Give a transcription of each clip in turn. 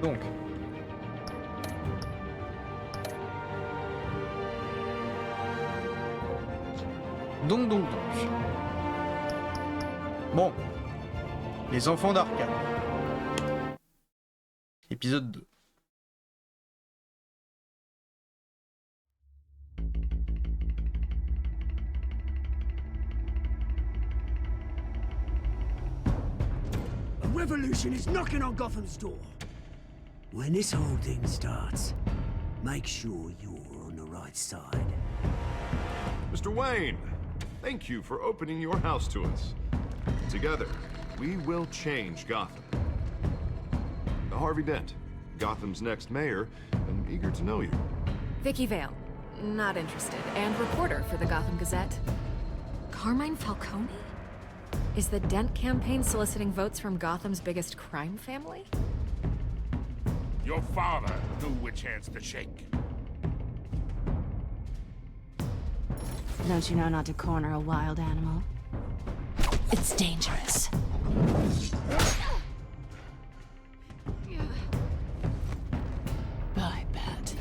Donc. Donc. Bon. Les enfants d'Arkham. Épisode 2. A revolution is knocking on Gotham's door. When this whole thing starts, make sure you're on the right side. Mr. Wayne, thank you for opening your house to us. Together, we will change Gotham. Harvey Dent, Gotham's next mayor, and eager to know you. Vicky Vale, not interested, and reporter for the Gotham Gazette. Carmine Falcone? Is the Dent campaign soliciting votes from Gotham's biggest crime family? Your father knew which hands to shake. Don't you know not to corner a wild animal? It's dangerous. I bet.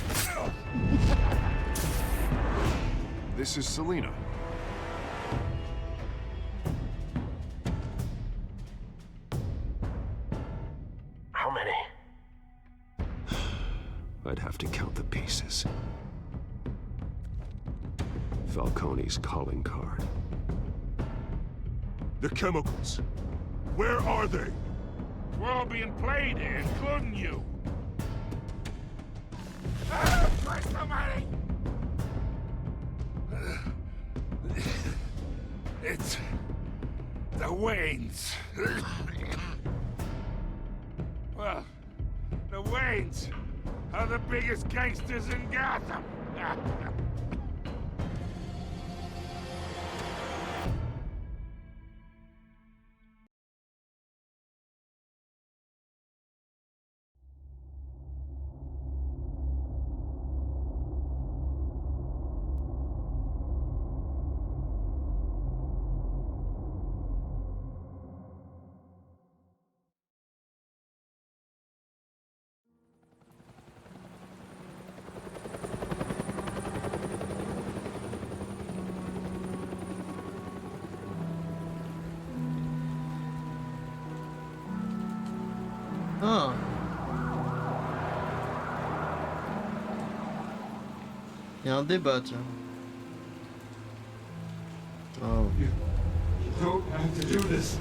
This is Selina. How many? I'd have to count the pieces. Falcone's calling card. The chemicals. Where are they? We're all being played here, including you. Where's the money? It's the Waynes. Well, the Waynes are the biggest gangsters in Gotham. Ah. Il y a un débat, tiens. Oh. You don't have to do this.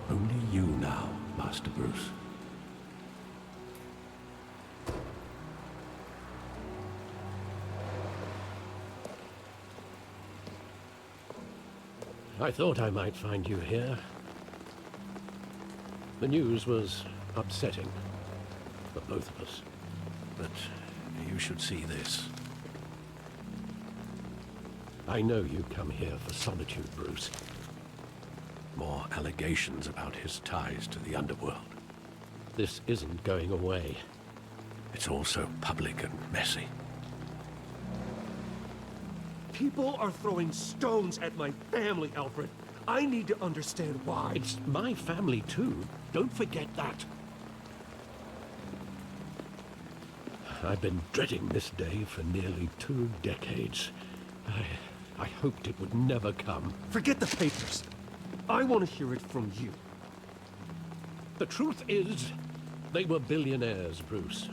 Only you now, Master Bruce. I thought I might find you here. The news was upsetting for both of us. But you should see this. I know you come here for solitude, Bruce. More allegations about his ties to the underworld. This isn't going away. It's also public and messy. People are throwing stones at my family, Alfred. I need to understand why. It's my family too. Don't forget that. I've been dreading this day for nearly 2 decades. I hoped it would never come. Forget the papers. I want to hear it from you. The truth is, they were billionaires, Bruce.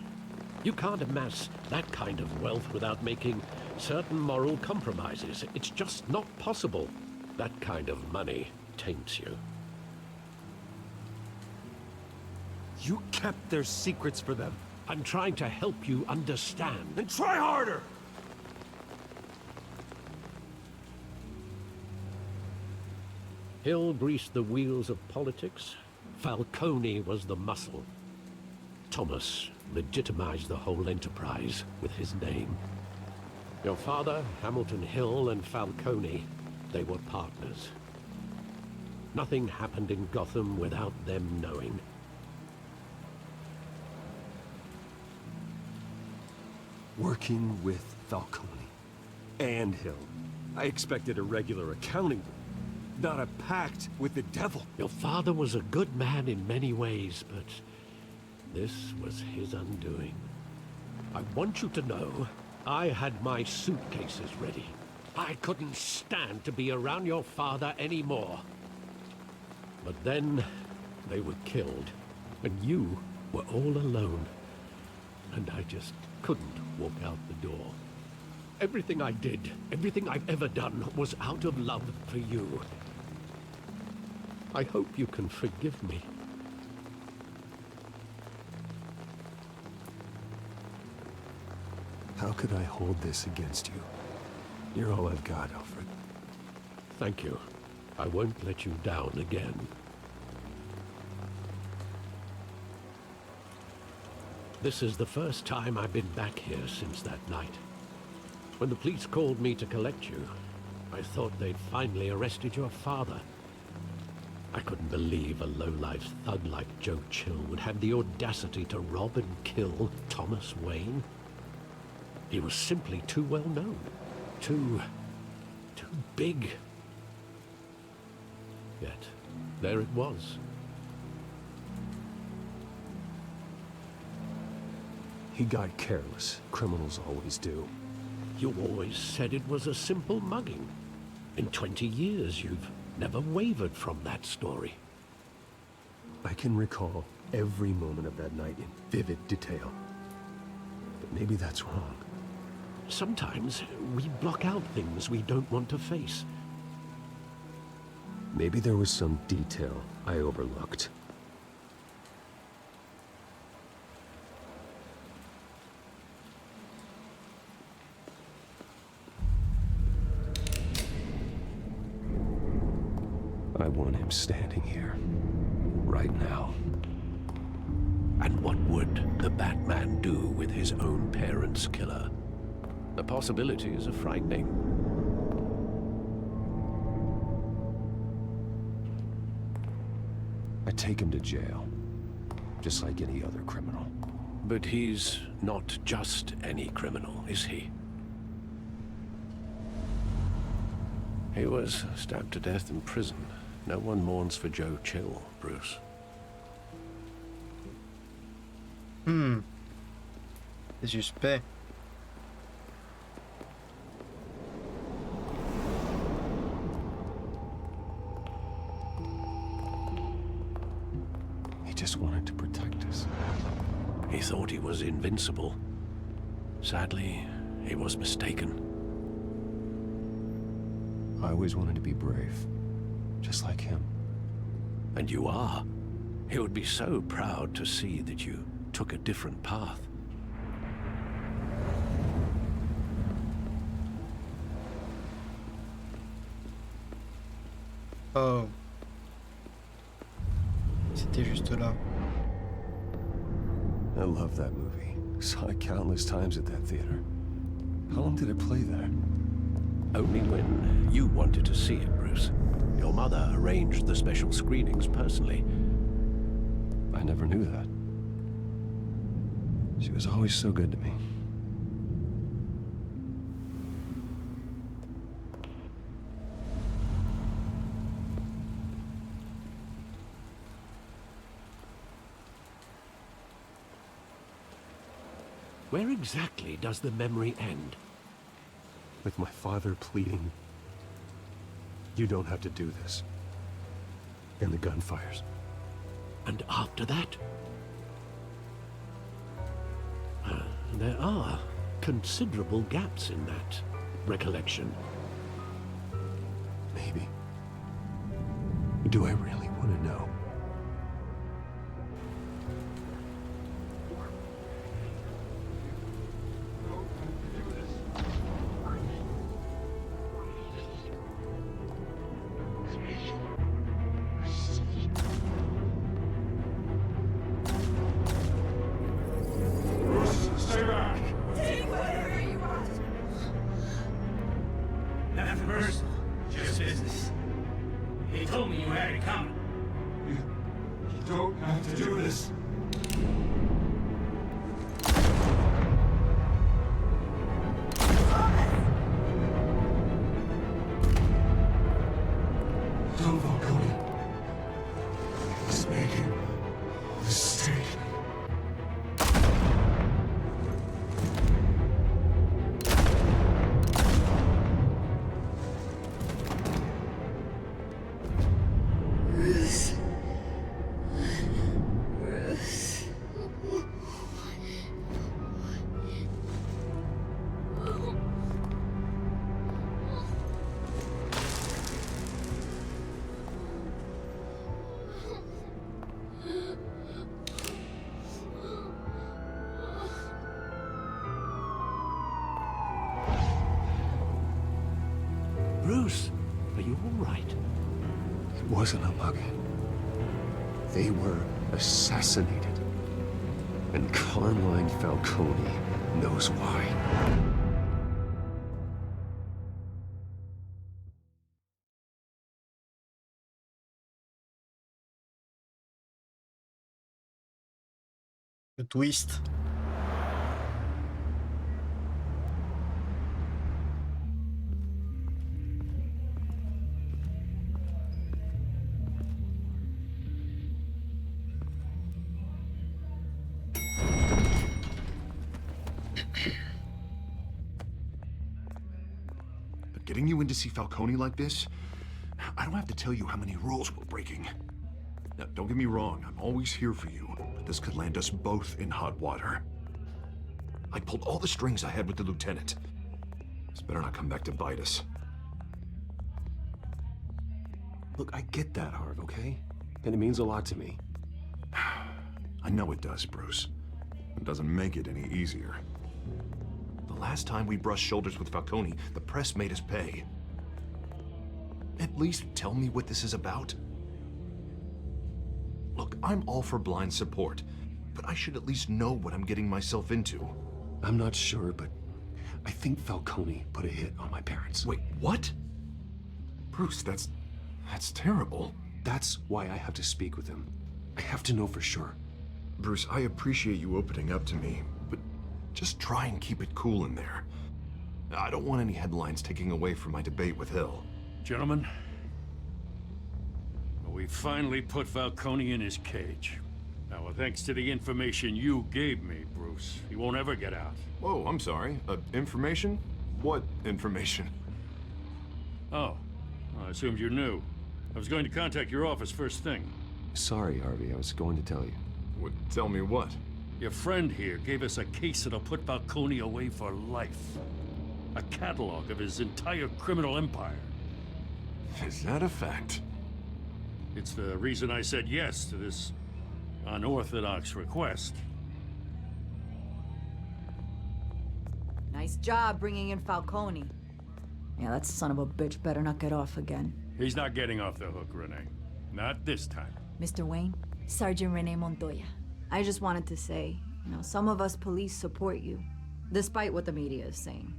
You can't amass that kind of wealth without making certain moral compromises. It's just not possible. That kind of money taints you. You kept their secrets for them. I'm trying to help you understand. Then try harder! Hill greased the wheels of politics. Falcone was the muscle. Thomas legitimized the whole enterprise with his name. Your father, Hamilton Hill, and Falcone, they were partners. Nothing happened in Gotham without them knowing. Working with Falcone and Hill. I expected a regular accounting, not a pact with the devil. Your father was a good man in many ways, but This was his undoing. I want you to know, I had my suitcases ready. I couldn't stand to be around your father anymore. But then, they were killed, and you were all alone. And I just couldn't walk out the door. Everything I did, everything I've ever done, was out of love for you. I hope you can forgive me. How could I hold this against you? You're all I've got, Alfred. Thank you. I won't let you down again. This is the first time I've been back here since that night. When the police called me to collect you, I thought they'd finally arrested your father. I couldn't believe a low-life thug like Joe Chill would have the audacity to rob and kill Thomas Wayne. He was simply too well known. Too big. Yet, there it was. He got careless. Criminals always do. You always said it was a simple mugging. In 20 years, you've never wavered from that story. I can recall every moment of that night in vivid detail. But maybe that's wrong. Sometimes we block out things we don't want to face. Maybe there was some detail I overlooked. I want him standing here, right now. And what would the Batman do with his own parents' killer? The possibilities are frightening. I take him to jail, just like any other criminal. But he's not just any criminal, is he? He was stabbed to death in prison. No one mourns for Joe Chill, Bruce. C'est suspect. He just wanted to protect us. He thought he was invincible. Sadly, he was mistaken. I always wanted to be brave, just like him. And you are. He would be so proud to see that you took a different path. Oh. C'était juste là. I love that movie. Saw it countless times at that theater. How long did it play there? Only when you wanted to see it, Bruce. Your mother arranged the special screenings personally. I never knew that. She was always so good to me. Where exactly does the memory end? With my father pleading, "You don't have to do this." And the gunfires. And after that? There are considerable gaps in that recollection. Maybe. Do I really want to know? Stay back! Nothing personal, just business. He told me you had it coming. You don't have to do this. Don't Falcone. He's making a mistake. all right? It wasn't a mugging. They were assassinated. And Carmine Falcone knows why. Le twist. But getting you in to see Falcone like this, I don't have to tell you how many rules we're breaking. Now, don't get me wrong, I'm always here for you, but this could land us both in hot water. I pulled all the strings I had with the lieutenant. This better not come back to bite us. Look, I get that, Harv, okay? And it means a lot to me. I know it does, Bruce. It doesn't make it any easier. The last time we brushed shoulders with Falcone, the press made us pay. At least tell me what this is about. Look, I'm all for blind support, but I should at least know what I'm getting myself into. I'm not sure, but I think Falcone put a hit on my parents. Wait, what? Bruce, that's terrible. That's why I have to speak with him. I have to know for sure. Bruce, I appreciate you opening up to me, but just try and keep it cool in there. I don't want any headlines taking away from my debate with Hill. Gentlemen, we finally put Falcone in his cage. Now, thanks to the information you gave me, Bruce, he won't ever get out. Whoa, I'm sorry. Information? What information? Oh, I assumed you knew. I was going to contact your office first thing. Sorry, Harvey, I was going to tell you. Would tell me what? Your friend here gave us a case that'll put Falcone away for life. A catalog of his entire criminal empire. Is that a fact? It's the reason I said yes to this unorthodox request. Nice job bringing in Falcone. Yeah, that son of a bitch better not get off again. He's not getting off the hook, Renee. Not this time. Mr. Wayne, Sergeant Renee Montoya. I just wanted to say, some of us police support you, despite what the media is saying.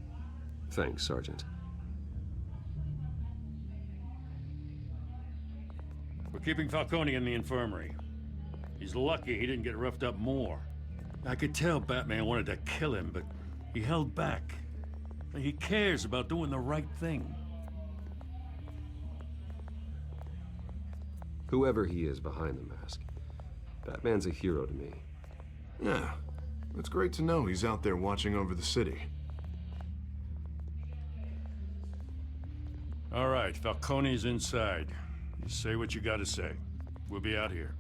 Thanks, Sergeant. We're keeping Falcone in the infirmary. He's lucky he didn't get roughed up more. I could tell Batman wanted to kill him, but he held back. He cares about doing the right thing. Whoever he is behind the mask, Batman's a hero to me. Yeah, it's great to know he's out there watching over the city. All right, Falcone's inside. You say what you gotta say. We'll be out here.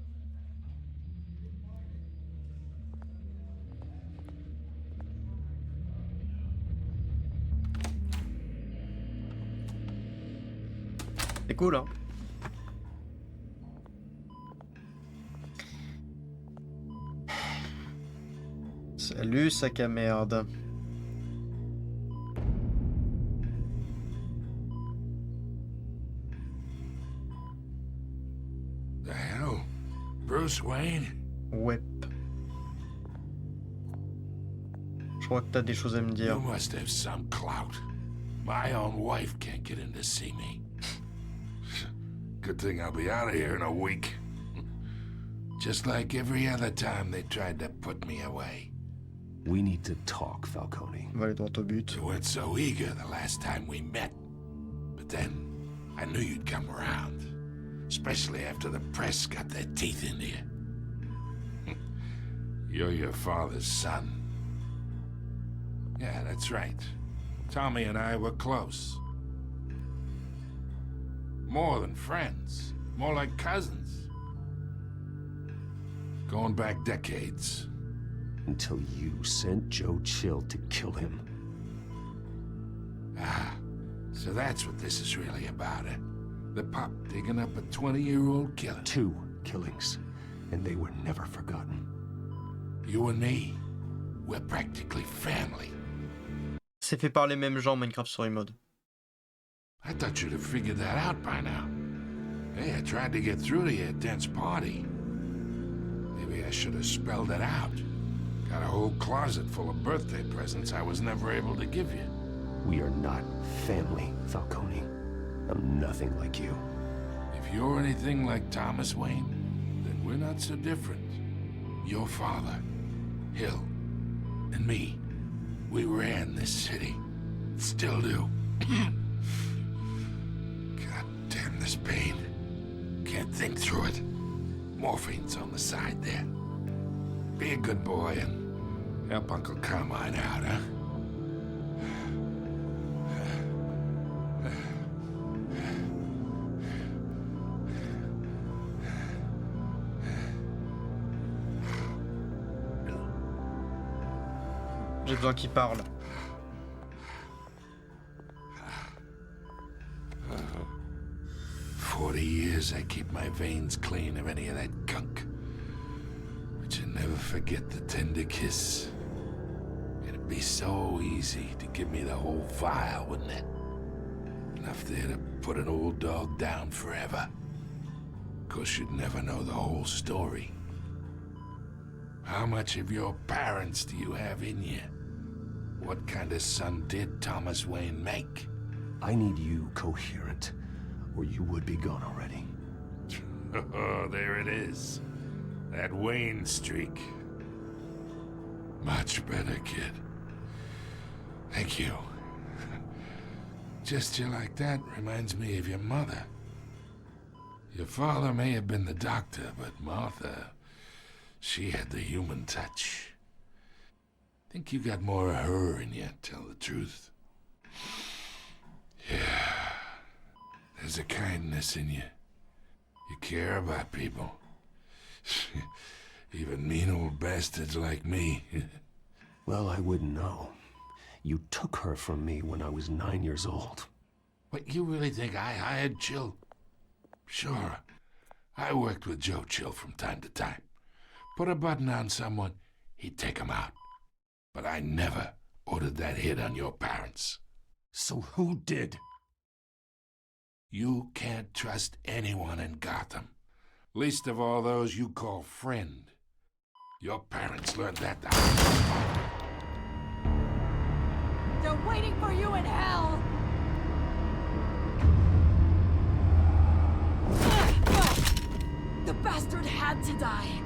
C'est cool, hein. Salut, sac à merde. The hell? Bruce Wayne? Ouais. Je crois que t'as des choses à me dire. You must have some clout. My own wife can't get in to see me. Good thing I'll be out of here in a week. Just like every other time they tried to put me away. We need to talk, Falcone. On va aller droit au but. You weren't so eager the last time we met. But then, I knew you'd come around. Especially after the press got their teeth into you. You're your father's son. Yeah, that's right. Tommy and I were close. More than friends. More like cousins. Going back decades. Until you sent Joe Chill to kill him. Ah, so that's what this is really about, eh? The pup digging up a 20-year-old killer. 2 killings, and they were never forgotten. You and me, we're practically family. C'est fait par les mêmes gens, Minecraft Story Mode. I thought you'd have figured that out by now. Hey, I tried to get through to you at Dent's party. Maybe I should have spelled it out. Got a whole closet full of birthday presents I was never able to give you. We are not family, Falcone. I'm nothing like you. If you're anything like Thomas Wayne, then we're not so different. Your father, Hill, and me, we ran this city. Still do. God damn this pain. Can't think through it. Morphine's on the side there. Be a good boy and help Uncle Carmine out, huh? J'ai besoin qu'il parle. 40 years I keep my veins clean of any of that gunk. But you never forget the tender kiss. It'd be so easy to give me the whole vial, wouldn't it? Enough there to put an old dog down forever. Of course, you'd never know the whole story. How much of your parents do you have in you? What kind of son did Thomas Wayne make? I need you coherent, or you would be gone already. Oh, there it is. That Wayne streak. Much better, kid. Thank you. Gesture like that reminds me of your mother. Your father may have been the doctor, but Martha, she had the human touch. Think you got more of her in you, tell the truth. Yeah. There's a kindness in you. You care about people. Even mean old bastards like me. Well, I wouldn't know. You took her from me when I was 9 years old. What, you really think I hired Chill? Sure. I worked with Joe Chill from time to time. Put a button on someone, he'd take him out. But I never ordered that hit on your parents. So who did? You can't trust anyone in Gotham. Least of all those you call friend. Your parents learned that the hard way. They're waiting for you in hell! The bastard had to die.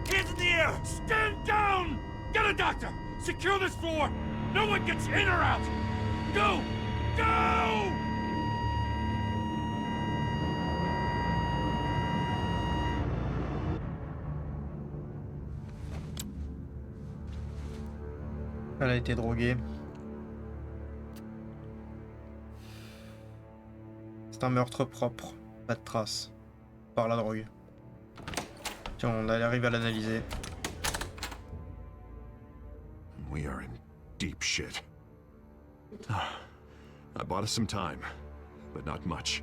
Hands in the air! Stand down! Get a doctor! Secure this floor! No one gets in or out! Go! Go! Elle a été droguée. C'est un meurtre propre, pas de traces. Par la drogue. Tiens, on arrive à l'analyser. We are in deep shit. I bought us some time, but not much.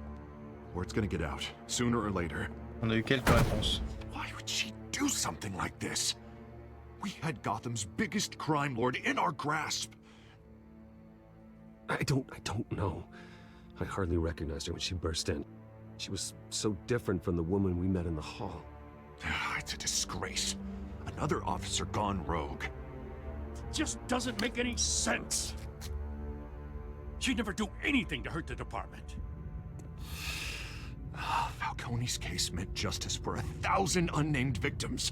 Word's gonna get out, sooner or later. On a eu quelques réponses. Why would she do something like this? We had Gotham's biggest crime lord in our grasp. I don't know. I hardly recognized her when she burst in. She was so different from the woman we met in the hall. It's a disgrace. Another officer gone rogue. Just doesn't make any sense. She'd never do anything to hurt the department. Falcone's case meant justice for 1,000 unnamed victims.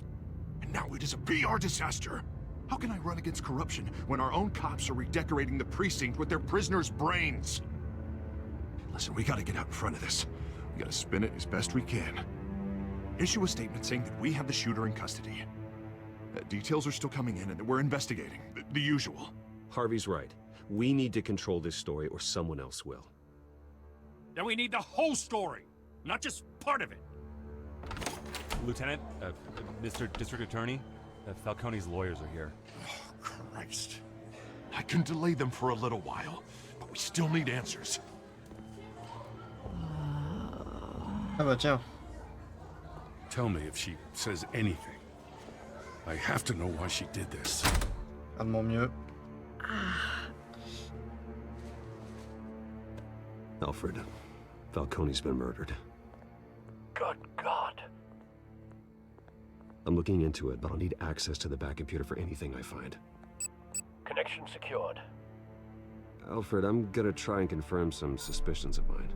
And now it is a PR disaster. How can I run against corruption when our own cops are redecorating the precinct with their prisoners' brains? Listen, we gotta get out in front of this. We gotta spin it as best we can. Issue a statement saying that we have the shooter in custody. Details are still coming in and that we're investigating. The usual. Harvey's right. We need to control this story or someone else will. Then we need the whole story, not just part of it. Lieutenant, Mr. District Attorney, Falcone's lawyers are here. Oh, Christ. I can delay them for a little while, but we still need answers. Ah bah tiens. Tell me if she says anything. I have to know why she did this. Ah de mon mieux. Alfred, Falcone's been murdered. Good God. I'm looking into it, but I'll need access to the back computer for anything I find. Connection secured. Alfred, I'm gonna try and confirm some suspicions of mine.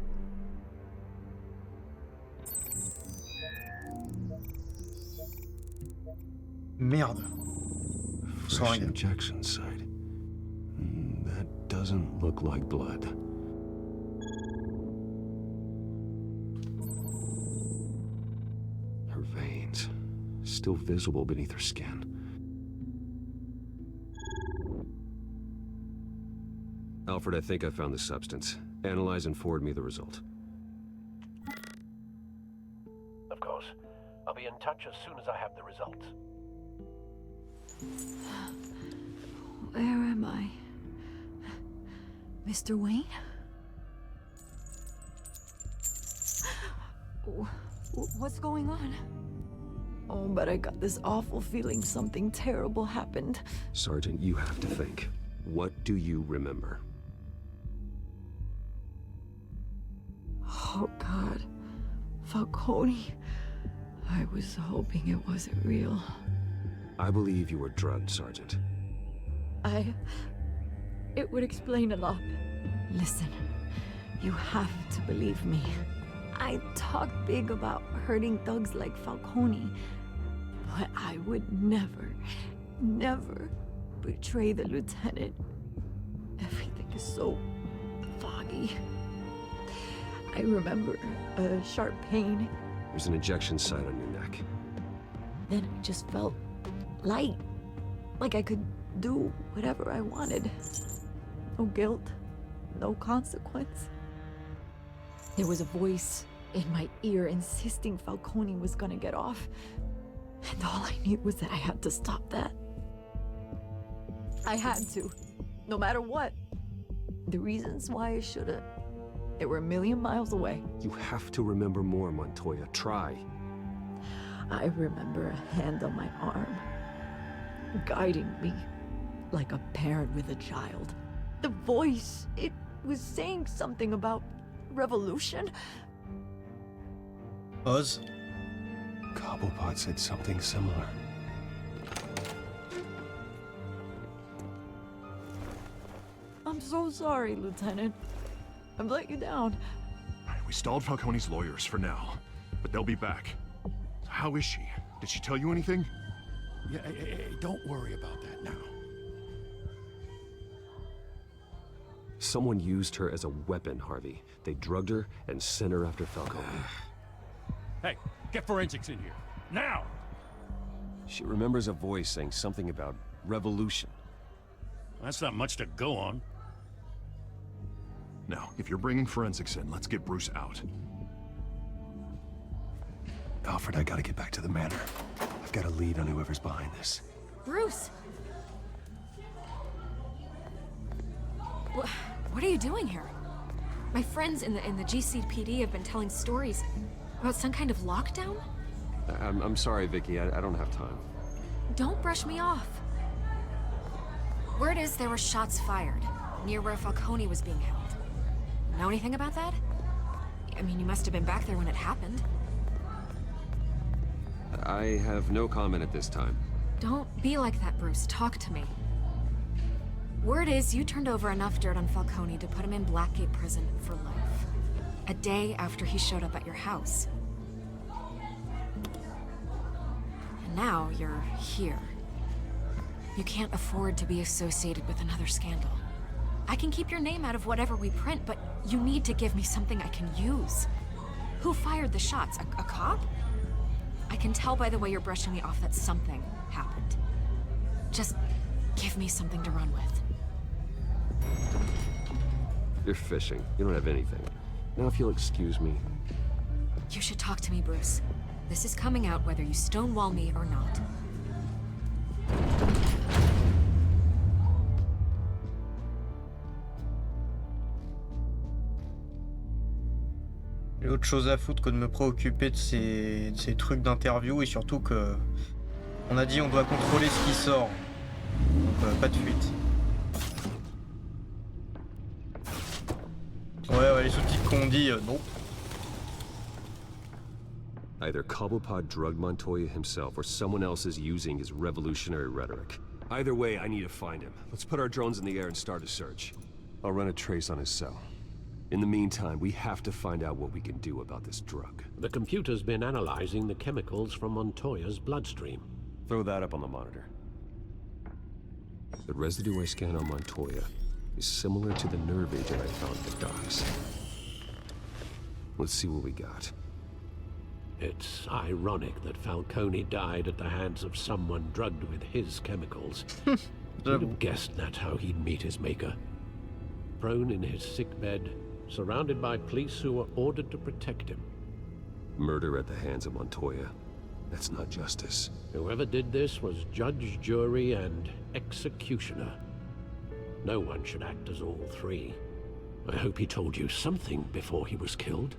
Merde. Fresh injection site. That doesn't look like blood. Her veins, still visible beneath her skin. Alfred, I think I found the substance. Analyze and forward me the result. Of course. I'll be in touch as soon as I have the results. Where am I? Mr. Wayne? What's going on? Oh, but I got this awful feeling something terrible happened. Sergeant, you have to think. What do you remember? Oh, God. Falcone. I was hoping it wasn't real. I believe you were drugged, Sergeant. It would explain a lot. Listen, you have to believe me. I talk big about hurting thugs like Falcone, but I would never, never betray the lieutenant. Everything is so foggy. I remember a sharp pain. There's an injection site on your neck. Then I just felt light, like I could do whatever I wanted. No guilt, no consequence. There was a voice in my ear insisting Falcone was gonna get off. And all I knew was that I had to stop that. I had to, no matter what. The reasons why I should've, they were a million miles away. You have to remember more, Montoya. Try. I remember a hand on my arm, guiding me like a parent with a child. The voice, it was saying something about revolution. Buzz? Cobblepot said something similar. I'm so sorry, Lieutenant. I've let you down. We stalled Falcone's lawyers for now, but they'll be back. How is she? Did she tell you anything? Yeah, don't worry about that now. Someone used her as a weapon, Harvey. They drugged her and sent her after Falcone. Hey, get forensics in here. Now! She remembers a voice saying something about revolution. That's not much to go on. Now, if you're bringing forensics in, let's get Bruce out. Alfred, I gotta get back to the manor. I've got a lead on whoever's behind this. Bruce! What are you doing here? My friends in the GCPD have been telling stories about some kind of lockdown? I'm sorry, Vicky. I don't have time. Don't brush me off. Word is there were shots fired near where Falcone was being held. Know anything about that? I mean, you must have been back there when it happened. I have no comment at this time. Don't be like that, Bruce. Talk to me. Word is you turned over enough dirt on Falcone to put him in Blackgate Prison for life. A day after he showed up at your house. And now you're here. You can't afford to be associated with another scandal. I can keep your name out of whatever we print, but you need to give me something I can use. Who fired the shots? A cop? I can tell by the way you're brushing me off that something happened. Just give me something to run with. You're fishing. You don't have anything. Now if you'll excuse me. You should talk to me, Bruce. This is coming out whether you stonewall me or not. J'ai autre chose à foutre que de me préoccuper de ces trucs d'interview et surtout que on a dit on doit contrôler ce qui sort. Donc pas de fuite. qu'on dit non. Either Cobblepot drugged Montoya himself or someone else is using his revolutionary rhetoric. Either way, I need to find him. Let's put our drones in the air and start a search. I'll run a trace on his cell. In the meantime, we have to find out what we can do about this drug. The computer's been analyzing the chemicals from Montoya's bloodstream. Throw that up on the monitor. The residue I scan on Montoya is similar to the nerve agent I found at the docks. Let's see what we got. It's ironic that Falcone died at the hands of someone drugged with his chemicals. Who'd have guessed that's how he'd meet his maker? Prone in his sickbed, surrounded by police who were ordered to protect him. Murder at the hands of Montoya. That's not justice. Whoever did this was judge, jury, and executioner. No one should act as all three. I hope he told you something before he was killed.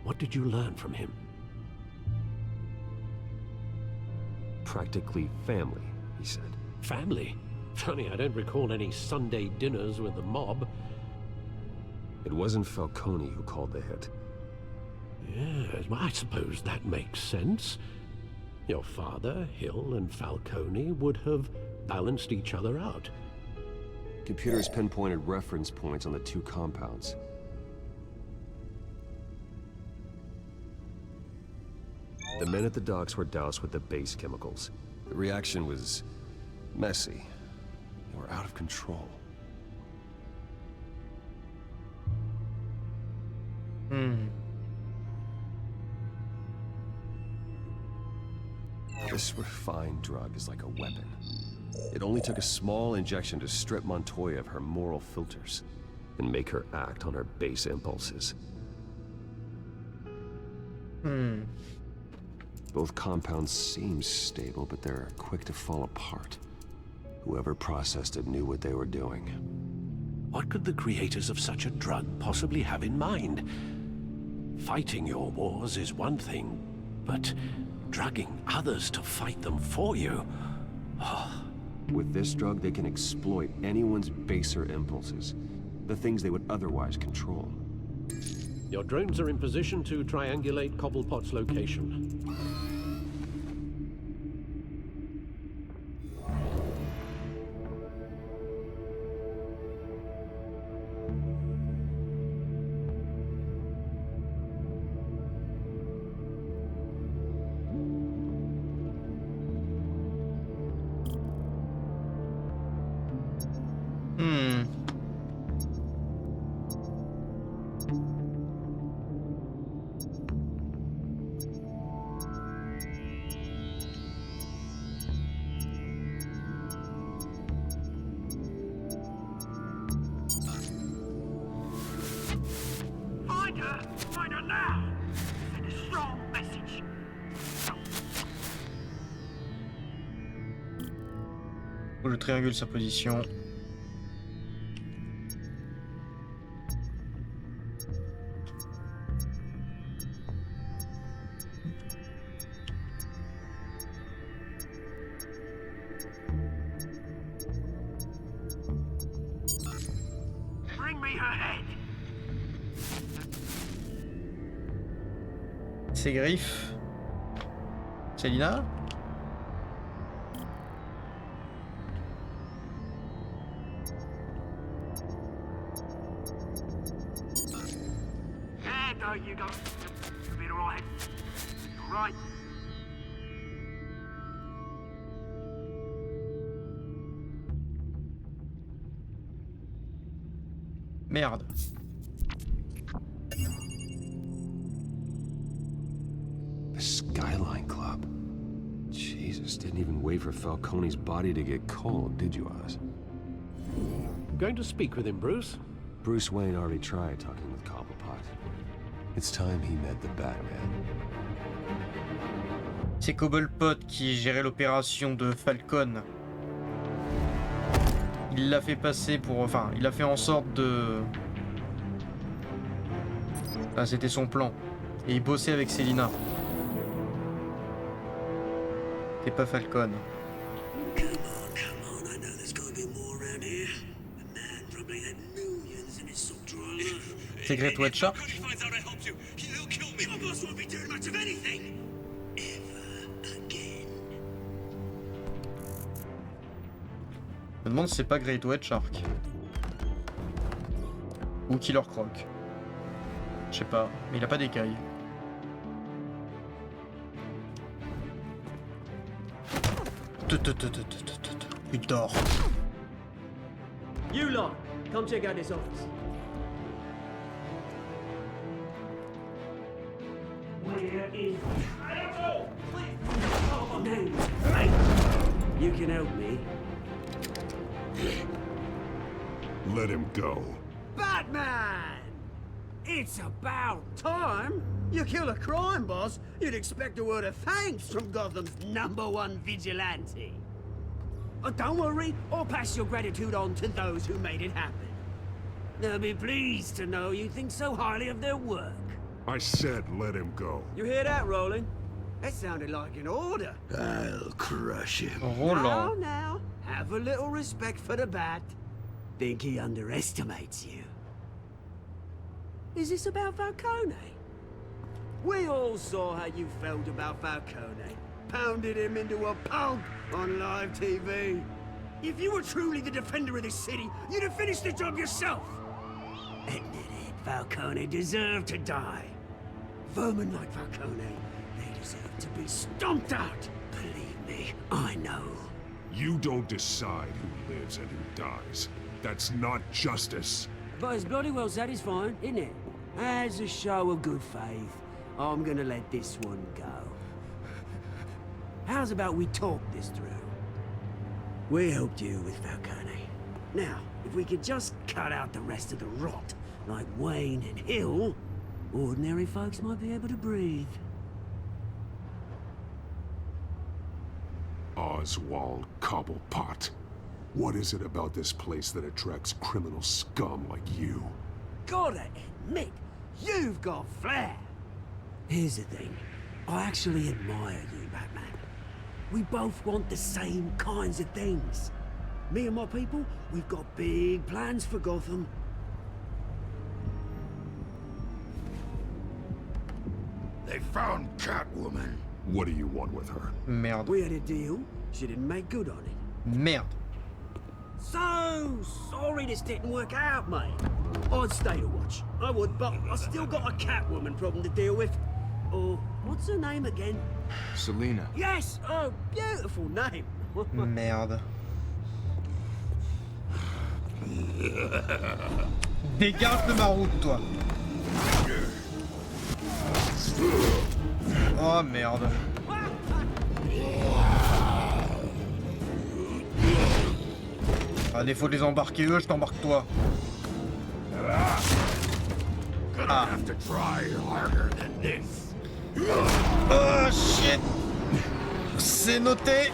What did you learn from him? Practically family, he said. Family? Funny, I don't recall any Sunday dinners with the mob. It wasn't Falcone who called the hit. Yes, well, I suppose that makes sense. Your father, Hill, and Falcone would have balanced each other out. Computers pinpointed reference points on the two compounds. The men at the docks were doused with the base chemicals. The reaction was messy. They were out of control. This refined drug is like a weapon. It only took a small injection to strip Montoya of her moral filters and make her act on her base impulses. Both compounds seem stable, but they're quick to fall apart. Whoever processed it knew what they were doing. What could the creators of such a drug possibly have in mind? Fighting your wars is one thing, but drugging others to fight them for you? With this drug, they can exploit anyone's baser impulses, the things they would otherwise control. Your drones are in position to triangulate Cobblepot's location. Find her now! Send a strong message. Faut que je triangule sa position. Bring me her head. Ses griffes. Selina? There you go. You'll be alright. Alright. Merde. The Skyline Club. Jesus, didn't even wait for Falcone's body to get cold, did you, Oz? Going to speak with him, Bruce? Bruce Wayne already tried talking with Cobblepot. It's time he met the Batman. C'est Cobblepot qui gérait l'opération de Falcon. Il l'a fait passer pour... Enfin, il a fait en sorte de... Ah, c'était son plan. Et il bossait avec Selina. C'est pas Falcon. Come on, I know there's gotta be more around here. A man probably had C'est Great White Shark. Je me demande si c'est pas Great White Shark. Ou Killer Croc. Je sais pas, mais il a pas d'écailles. Il dort. You lot, come check out this office. Where is... I don't know! Please! Oh, no! Right. You can help me. Let him go. Batman! It's about time! You kill a crime boss, you'd expect a word of thanks from Gotham's #1 vigilante. But don't worry, I'll pass your gratitude on to those who made it happen. They'll be pleased to know you think so highly of their work. I said let him go. You hear that, Roland? That sounded like an order. I'll crush him. Now, have a little respect for the Bat. Think he underestimates you. Is this about Falcone? We all saw how you felt about Falcone. Pounded him into a pulp on live TV. If you were truly the defender of this city, you'd have finished the job yourself. Admit it, Falcone deserved to die. Vermin like Falcone, they deserve to be stomped out. Believe me, I know. You don't decide who lives and who dies. That's not justice. But it's bloody well satisfying, isn't it? As a show of good faith, I'm gonna let this one go. How's about we talk this through? We helped you with Falcone. Now, if we could just cut out the rest of the rot, like Wayne and Hill, ordinary folks might be able to breathe. Oswald Cobblepot. What is it about this place that attracts criminal scum like you? Gotta admit, you've got flair. Here's the thing. I actually admire you, Batman. We both want the same kinds of things. Me and my people, we've got big plans for Gotham. They found Catwoman. What do you want with her? Merde. We had a deal. She didn't make good on it. Merde. So sorry this didn't work out, mate. I'd stay to watch. I would, but I still got a Catwoman problem to deal with. Oh, what's her name again? Selina. Yes! Oh, beautiful name. Merde. Dégage de ma route, toi. Oh merde. À défaut de les embarquer eux, je t'embarque toi. Ah. Oh shit. C'est noté.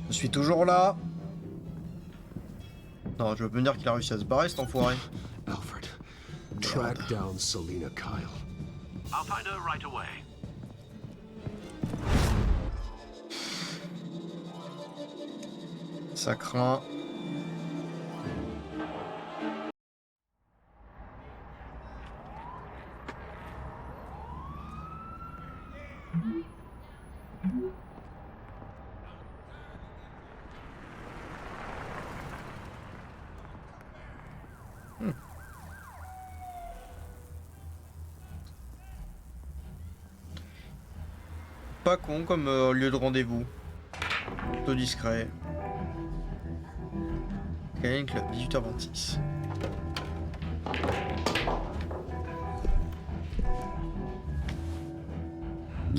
Je suis toujours là. Non, je veux me dire qu'il a réussi à se barrer cet enfoiré. Alfred, track down Selina Kyle. I'll find her right away. Ça craint. Pas con comme lieu de rendez-vous. Plutôt discret. Canyon Club, 18h26.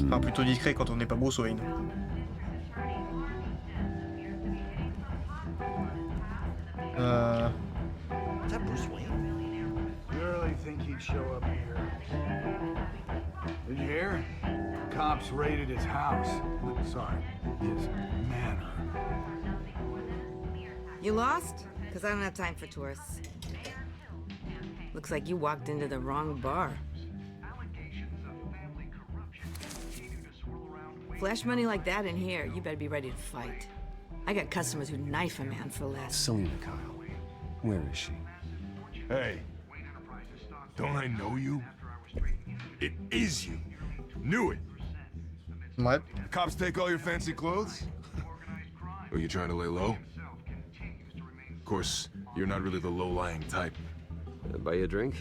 Enfin, plutôt discret quand on n'est pas Bruce Wayne. Is that Bruce Wayne? You really think he'd show up here? Did you hear? Cops raided his house. Sorry, his manor. You lost? Because I don't have time for tourists. Looks like you walked into the wrong bar. Flash money like that in here, you better be ready to fight. I got customers who'd knife a man for less. Selena Kyle. Where is she? Hey. Don't I know you? It is you. Knew it. Ouais. Cops take all your fancy clothes? Are you trying to lay low? Of course, you're not really the low-lying type. Buy you a drink?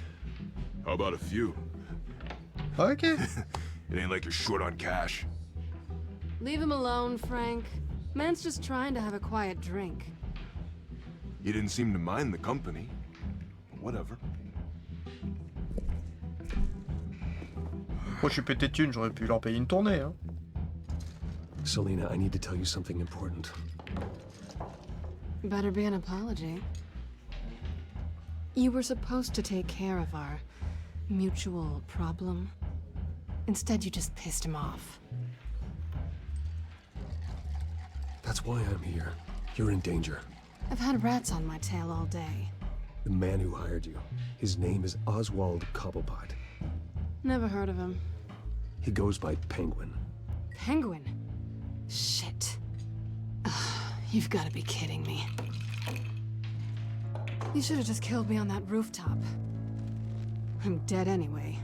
How about a few? Okay. It ain't like you're short on cash. Leave him alone, Frank. Man's just trying to have a quiet drink. You didn't seem to mind the company. Whatever. Moi, je suis pété de thunes, j'aurais pu leur payer une tournée, hein. Selena, I need to tell you something important. Better be an apology. You were supposed to take care of our mutual problem. Instead, you just pissed him off. That's why I'm here. You're in danger. I've had rats on my tail all day. The man who hired you, his name is Oswald Cobblepot. Never heard of him. He goes by Penguin. Penguin? Shit. Ugh, you've got to be kidding me. You should have just killed me on that rooftop. I'm dead anyway.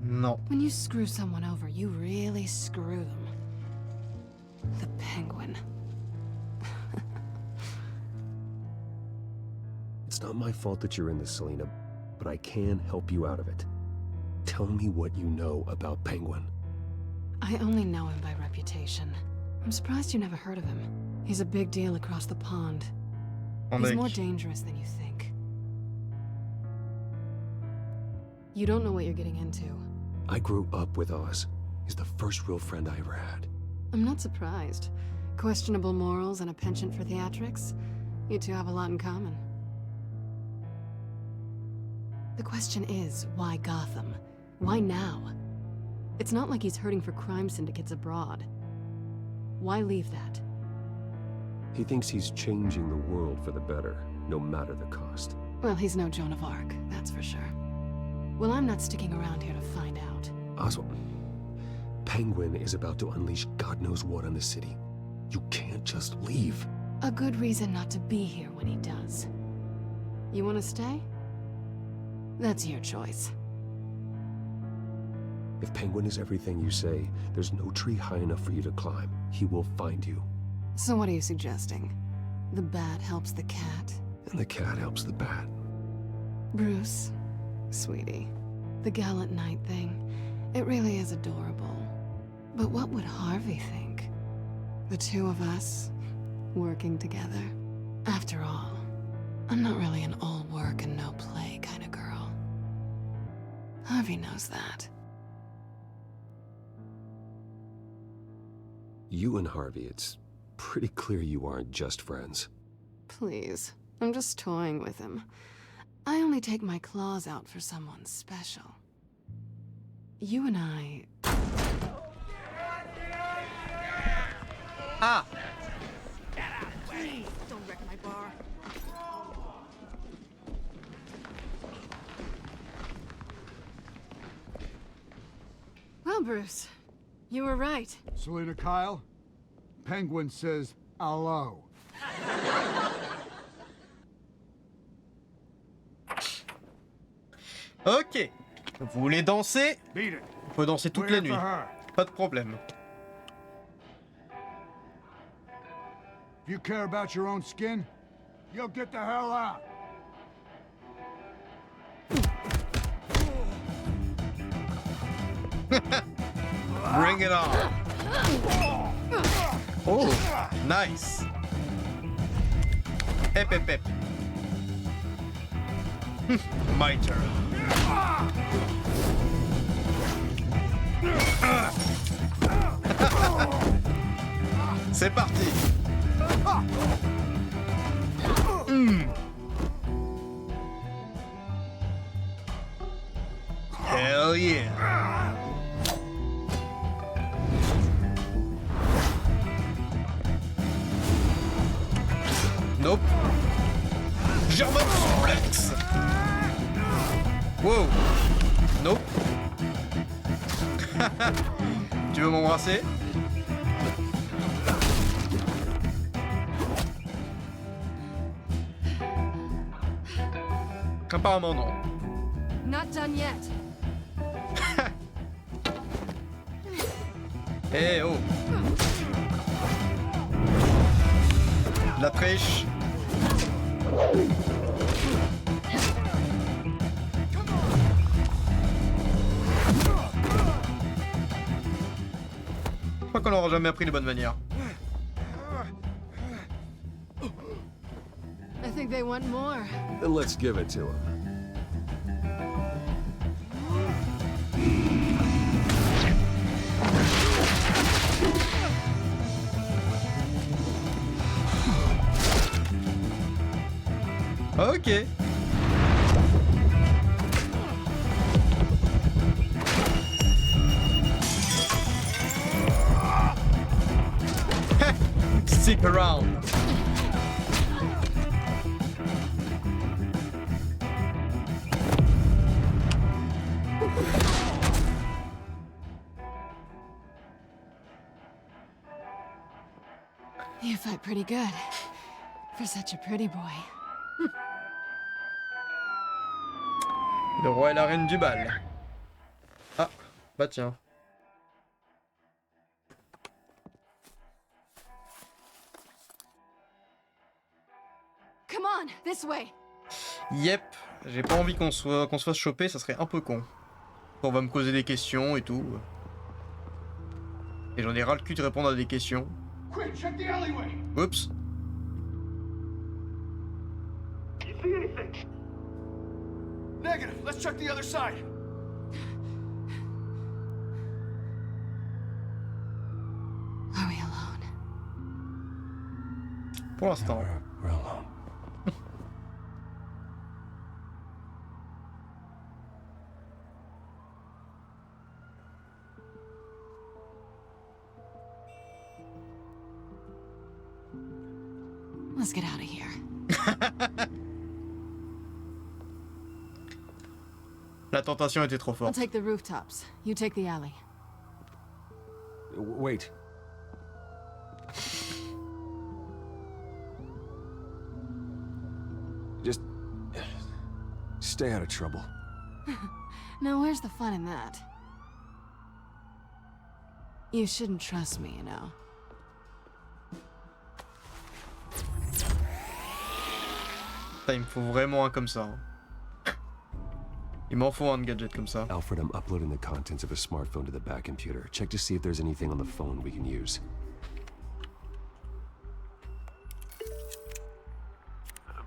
No. When you screw someone over, you really screw them. The Penguin. It's not my fault that you're in this, Selena, but I can help you out of it. Tell me what you know about Penguin. I only know him by reputation. I'm surprised you never heard of him. He's a big deal across the pond. He's more dangerous than you think. You don't know what you're getting into. I grew up with Oz. He's the first real friend I ever had. I'm not surprised. Questionable morals and a penchant for theatrics. You two have a lot in common. The question is, why Gotham? Why now? It's not like he's hurting for crime syndicates abroad. Why leave that? He thinks he's changing the world for the better, no matter the cost. Well, he's no Joan of Arc, that's for sure. Well, I'm not sticking around here to find out. Oswald, Penguin is about to unleash God knows what on the city. You can't just leave. A good reason not to be here when he does. You want to stay? That's your choice. If Penguin is everything you say, there's no tree high enough for you to climb. He will find you. So what are you suggesting? The bat helps the cat? And the cat helps the bat. Bruce, sweetie, the gallant knight thing, it really is adorable. But what would Harvey think? The two of us, working together. After all, I'm not really an all work and no play kind of girl. Harvey knows that. You and Harvey, it's pretty clear you aren't just friends. Please, I'm just toying with him. I only take my claws out for someone special. You and I... Ah! Please, don't wreck my bar. Well, Bruce, you were right. Selena Kyle, Penguin says hello. Ok. Vous voulez danser? Beat it. On peut danser toute la nuit. Pas de problème. If you care about your own skin, you'll get the hell out. Bring it on. Oh, nice. Hep, hep, hep. My turn. C'est parti. Hell yeah. Nope. German suplex. Nope. Tu veux m'embrasser? Apparemment non. Not done yet. Eh oh. La triche. Je crois qu'on n'aura jamais appris les bonnes manières. I think they want more. Then let's give it to him. Ok. Stick around. You fight pretty good. For such a pretty boy. Le roi et la reine du bal. Ah, bah tiens. Come on, this way. Yep, j'ai pas envie qu'on se fasse choper, ça serait un peu con. On va me poser des questions et tout. Et j'en ai ras le cul de répondre à des questions. Quick, check the alleyway. Oups. You see anything? Negative. Let's check the other side. Are we alone? Pour l'instant. We're alone. Let's get out of here. La tentation était trop I'll forte. take the rooftops. You take the alley. Wait. Just stay out of trouble. Now, where's the fun in that? You shouldn't trust me, you know. Putain, il me faut vraiment un comme ça. Il m'en faut un de gadget comme ça. Alfred, I'm uploading the contents of a smartphone to the back computer. Check to see if there's anything on the phone we can use.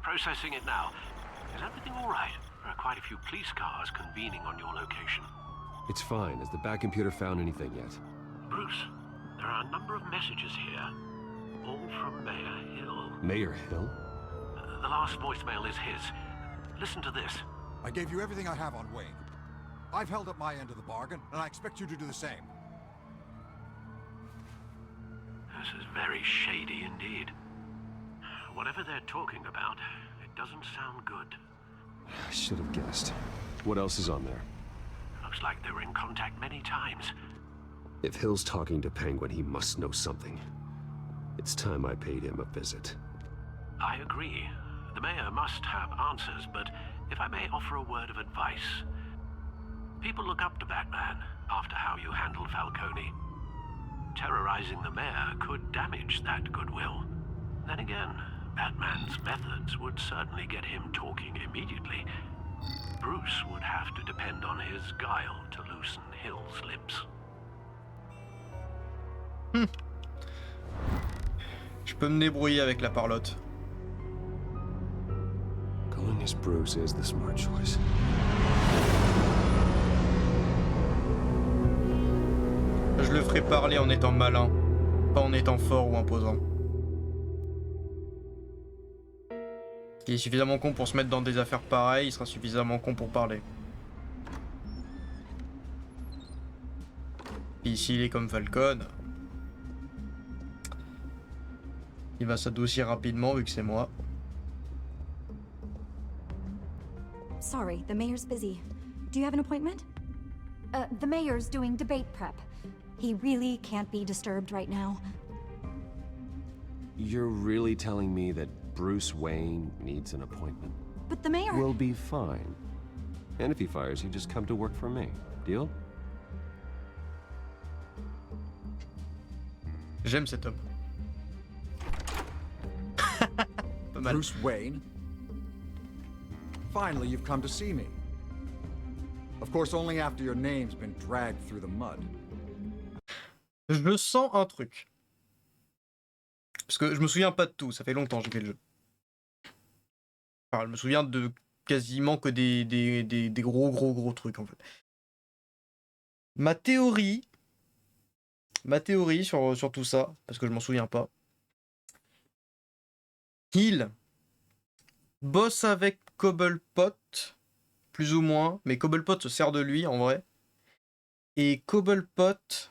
Processing it now. Is everything all right? There are quite a few police cars convening on your location. It's fine. Has the back computer found anything yet? Bruce, there are a number of messages here. All from Mayor Hill. Mayor Hill? The last voicemail is his. Listen to this. I gave you everything I have on Wayne. I've held up my end of the bargain, and I expect you to do the same. This is very shady indeed. Whatever they're talking about, it doesn't sound good. I should have guessed. What else is on there? Looks like they were in contact many times. If Hill's talking to Penguin, he must know something. It's time I paid him a visit. I agree. The mayor must have answers, but if I may offer a word of advice. People look up to Batman after how you handled Falcone. Terrorizing the mayor could damage that goodwill. Then again, Batman's methods would certainly get him talking immediately. Bruce would have to depend on his guile to loosen Hill's lips. Je peux me débrouiller avec la parlotte. Calling as Bruce is the smart choice. Je le ferai parler en étant malin, pas en étant fort ou imposant. Il est suffisamment con pour se mettre dans des affaires pareilles, il sera suffisamment con pour parler. Puis s'il est comme Falcon, il va s'adoucir rapidement vu que c'est moi. Sorry, the mayor's busy. Do you have an appointment? The mayor's doing debate prep. He really can't be disturbed right now. You're really telling me that Bruce Wayne needs an appointment? But the mayor... We'll be fine. And if he fires you, just come to work for me. Deal? J'aime cet homme. Bruce Wayne? Finally, you've come to see me. Of course, only after your name's been dragged through the mud. Je sens un truc. Parce que je me souviens pas de tout, ça fait longtemps que j'ai fait le jeu. Enfin, je me souviens de quasiment que des gros trucs en fait. Ma théorie sur tout ça, parce que je m'en souviens pas. Hill bosse avec Cobblepot, plus ou moins, mais Cobblepot se sert de lui en vrai. Et Cobblepot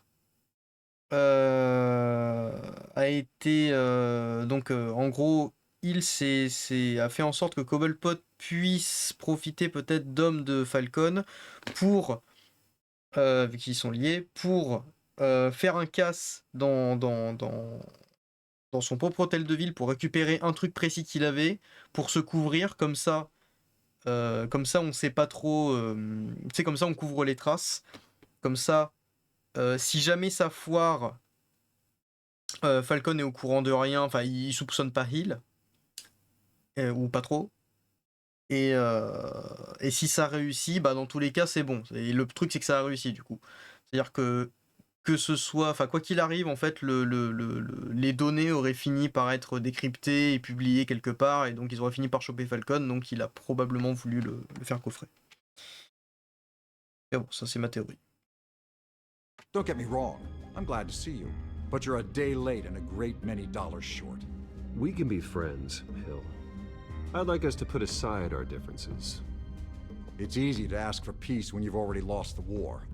a été en gros, Hill a fait en sorte que Cobblepot puisse profiter peut-être d'hommes de Falcon pour, vu qu'ils sont liés, pour faire un casse dans son propre hôtel de ville pour récupérer un truc précis qu'il avait, pour se couvrir, comme ça on sait pas trop, comme ça on couvre les traces, comme ça si jamais ça foire, Falcon est au courant de rien, enfin il soupçonne pas Hill, ou pas trop, et si ça réussit, bah dans tous les cas c'est bon, et le truc c'est que ça a réussi du coup, c'est-à-dire que ce soit, enfin quoi qu'il arrive, en fait, les données auraient fini par être décryptées et publiées quelque part, et donc ils auraient fini par choper Falcon, donc il a probablement voulu le faire coffrer. Et bon, ça c'est ma théorie. Don't get me wrong, I'm glad to see you, but you're a day late and a great many dollars short. We can be friends, Hill. I'd like us to put aside our differences. It's easy to ask for peace when you've already lost the war.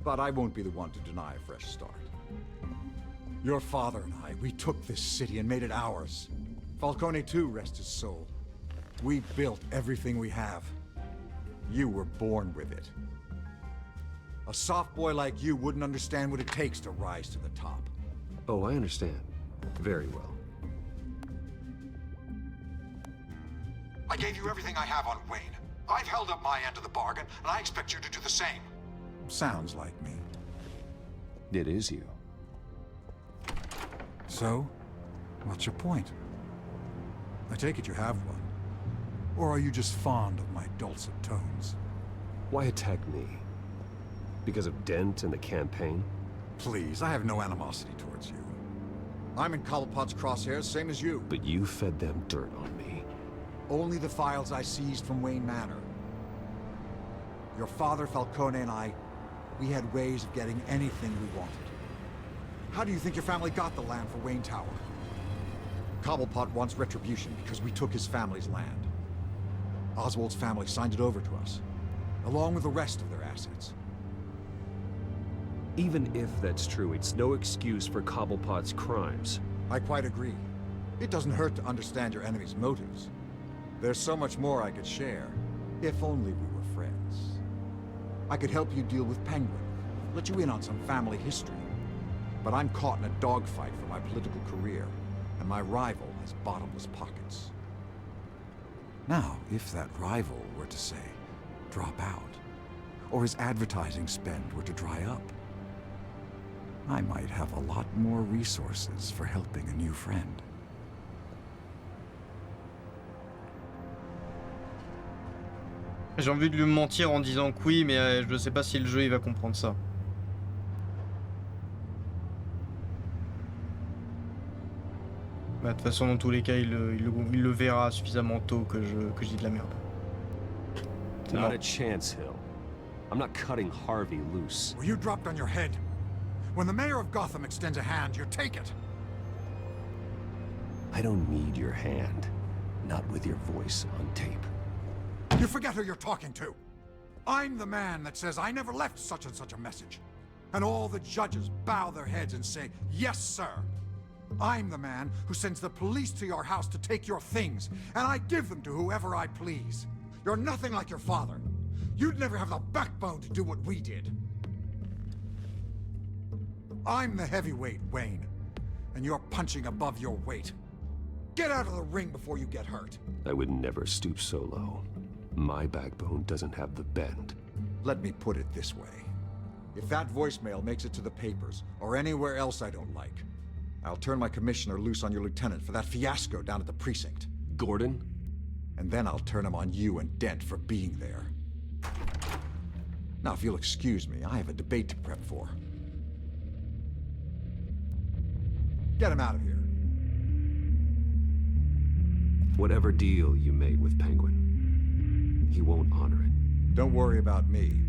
But I won't be the one to deny a fresh start. Your father and I, we took this city and made it ours. Falcone too, rest his soul. We built everything we have. You were born with it. A soft boy like you wouldn't understand what it takes to rise to the top. Oh, I understand. Very well. I gave you everything I have on Wayne. I've held up my end of the bargain, and I expect you to do the same. Sounds like me. It is you. So, what's your point? I take it you have one. Or are you just fond of my dulcet tones? Why attack me? Because of Dent and the campaign? Please, I have no animosity towards you. I'm in Cobblepot's crosshairs, same as you. But you fed them dirt on me. Only the files I seized from Wayne Manor. Your father, Falcone, and I, we had ways of getting anything we wanted. How do you think your family got the land for Wayne Tower? Cobblepot wants retribution because we took his family's land. Oswald's family signed it over to us, along with the rest of their assets. Even if that's true, it's no excuse for Cobblepot's crimes. I quite agree. It doesn't hurt to understand your enemy's motives. There's so much more I could share, if only we were friends. I could help you deal with Penguin, let you in on some family history. But I'm caught in a dogfight for my political career, and my rival has bottomless pockets. Now, if that rival were to say, drop out, or his advertising spend were to dry up, I might have a lot more resources for helping a new friend. J'ai envie de lui mentir en disant que oui, mais je sais pas si le jeu il va comprendre ça. Bah, de toute façon, dans tous les cas, il le verra suffisamment tôt que je dis de la merde. Not a chance, Hill. I'm not cutting Harvey loose. Were you dropped on your head? When the mayor of Gotham extends a hand, you take it. I don't need your hand. Not with your voice on tape. You forget who you're talking to. I'm the man that says I never left such and such a message. And all the judges bow their heads and say, yes, sir. I'm the man who sends the police to your house to take your things, and I give them to whoever I please. You're nothing like your father. You'd never have the backbone to do what we did. I'm the heavyweight, Wayne. And you're punching above your weight. Get out of the ring before you get hurt. I would never stoop so low. My backbone doesn't have the bend. Let me put it this way. If that voicemail makes it to the papers, or anywhere else I don't like, I'll turn my commissioner loose on your lieutenant for that fiasco down at the precinct. Gordon? And then I'll turn him on you and Dent for being there. Now, if you'll excuse me, I have a debate to prep for. Get him out of here. Whatever deal you made with Penguin, he won't honor it. Don't worry about me.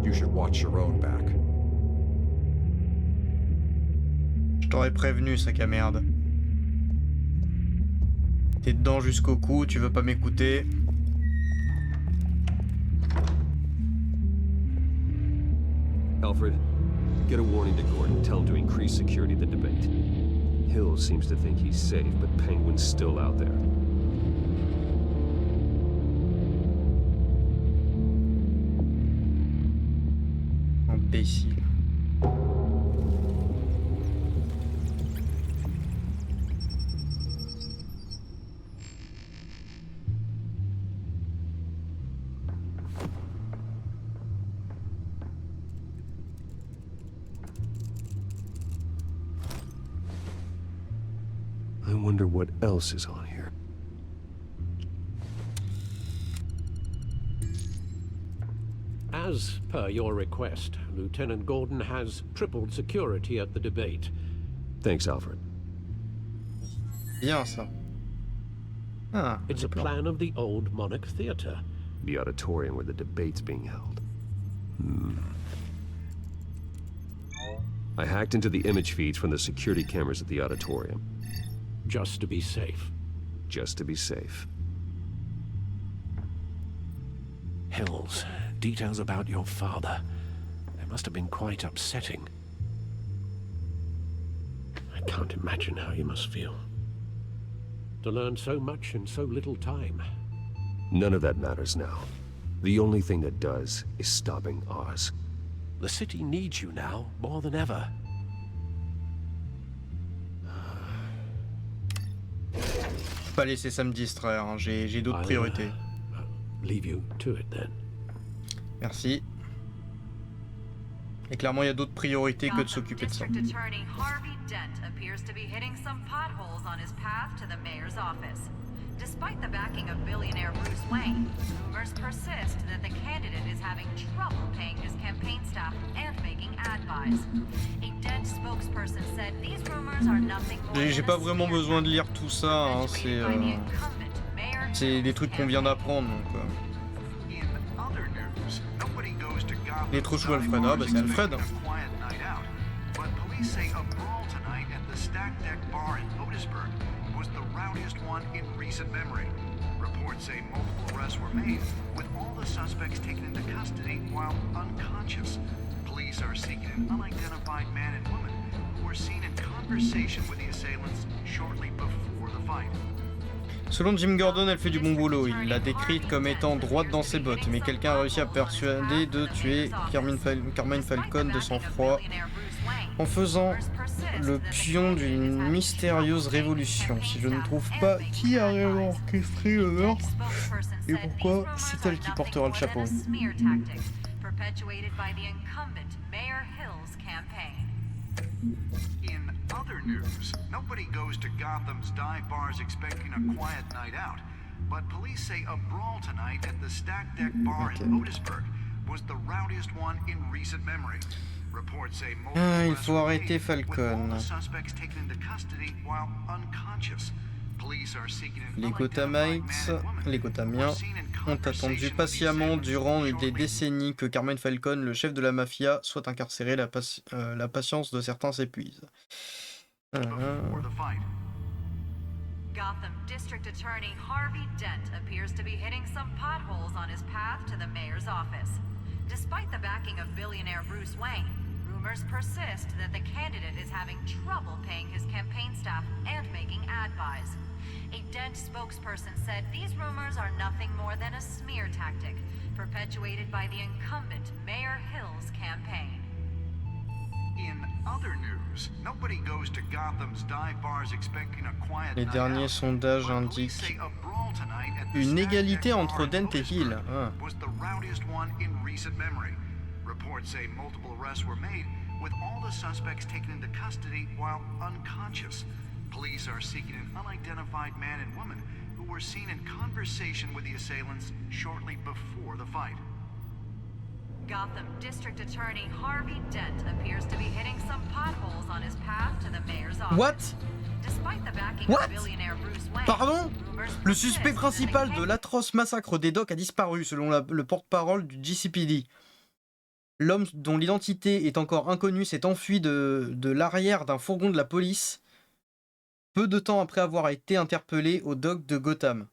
You should watch your own back. Je t'aurais prévenu, sac à merde. T'es dedans jusqu'au cou, tu veux pas m'écouter. Alfred, get a warning to Gordon. Tell him to increase security at the debate. Hill seems to think he's safe, but Penguin's still out there. Imbécile. I wonder what else is on here. As per your request, Lieutenant Gordon has tripled security at the debate. Thanks, Alfred. Bien ça. Ah, it's a plan of the old Monarch Theatre. The auditorium where the debate's being held. I hacked into the image feeds from the security cameras at the auditorium. Just to be safe. Just to be safe. Hills, details about your father. They must have been quite upsetting. I can't imagine how you must feel. To learn so much in so little time. None of that matters now. The only thing that does is stopping Oz. The city needs you now, more than ever. Pas laisser ça me distraire, hein. J'ai d'autres priorités. Leave you to it then. Merci. Et clairement, il y a d'autres priorités que de s'occuper de ça. District Attorney Harvey Dent appears to be hitting some potholes on his path to the mayor's office. Despite the backing of billionaire Bruce Wayne, rumors persist that the candidate is having trouble paying his campaign staff and making ad buys. A Dent spokesperson said these rumors are nothing more J'ai pas vraiment besoin de lire tout ça, hein. C'est des trucs qu'on vient d'apprendre, donc... Il est trop chou, Alfred. Ah bah c'est Alfred. Reports say multiple arrests were made, with all the suspects taken into custody while unconscious. Police are seeking an unidentified man and woman who were seen in conversation with the assailants shortly before the fight. Selon Jim Gordon, elle fait du bon boulot. Il l'a décrite comme étant droite dans ses bottes, mais quelqu'un a réussi à persuader de tuer Carmine Falcone de sang-froid en faisant le pion d'une mystérieuse révolution. Si je ne trouve pas qui a réellement orchestré le meurtre et pourquoi c'est elle qui portera le chapeau. In other news, nobody goes to Gotham's dive bars expecting a quiet night out, but police say a brawl tonight at the Stack Deck Bar in Otisburg was the rowdiest one in recent memory. Reports say multiple il faut arrêter Falcone. Les Gothamiens ont attendu patiemment durant des décennies que Carmine Falcone, le chef de la mafia, soit incarcéré. La patience de certains s'épuise. Gotham District Attorney Harvey Dent appears to be hitting some potholes on his path to the mayor's office. Despite the backing of billionaire Bruce Wayne, rumors persist that the candidate is having trouble paying his campaign staff and making ad buys. A Dent spokesperson said these rumors are nothing more than a smear tactic perpetuated by the incumbent Mayor Hill's campaign. In Les derniers sondages indiquent une égalité entre Dent et Hill. Ah. Reports say multiple arrests were made, with all the suspects taken into custody while unconscious. Police are seeking an unidentified man and woman who were seen in conversation with the assailants shortly before the fight. Gotham District Attorney Harvey Dent appears to be hitting some potholes on his path to the mayor's office. What? Despite the backing of billionaire Bruce Wayne, Pardon? Le suspect principal de l'atroce massacre des docks a disparu, selon le porte-parole du GCPD. L'homme dont l'identité est encore inconnue s'est enfui de l'arrière d'un fourgon de la police peu de temps après avoir été interpellé au dock de Gotham.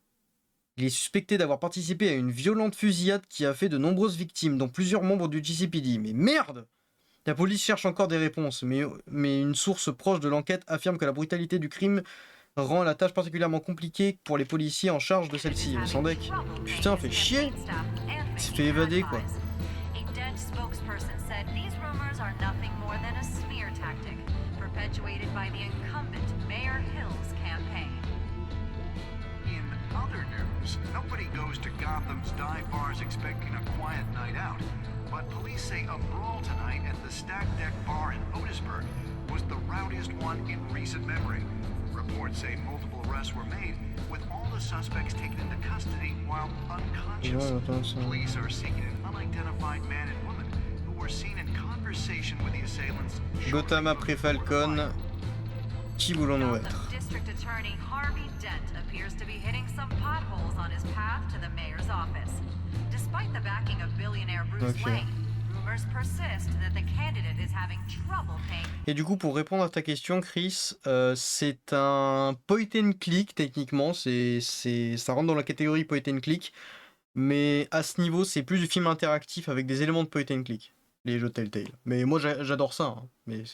Il est suspecté d'avoir participé à une violente fusillade qui a fait de nombreuses victimes, dont plusieurs membres du GCPD. Mais merde! La police cherche encore des réponses, mais une source proche de l'enquête affirme que la brutalité du crime rend la tâche particulièrement compliquée pour les policiers en charge de celle-ci. Le Sandek. Putain, fait chier! Il s'est fait évader, quoi. Spokesperson said these rumors are nothing more than a smear tactic perpetuated by the incumbent Mayor Hill's campaign. In other news, nobody goes to Gotham's dive bars expecting a quiet night out, but police say a brawl tonight at the Stack Deck Bar in Otisburg was the rowdiest one in recent memory. Reports say multiple arrests were made, with all the suspects taken into custody while unconscious. Police are seeking an unidentified man and woman who were seen in conversation with the assailants. Gotham après Falcon. Qui voulons-nous être? District Attorney Harvey Dent appears to be hitting some potholes on his path to the mayor's office. Despite the backing of billionaire Bruce Wayne, rumors persist that the candidate is having trouble paying. Et du coup, pour répondre à ta question, Chris, c'est un point and click techniquement. Ça rentre dans la catégorie point and click, mais à ce niveau, c'est plus du film interactif avec des éléments de point and click, les jeux Telltale. Mais moi, j'adore ça, hein. Mais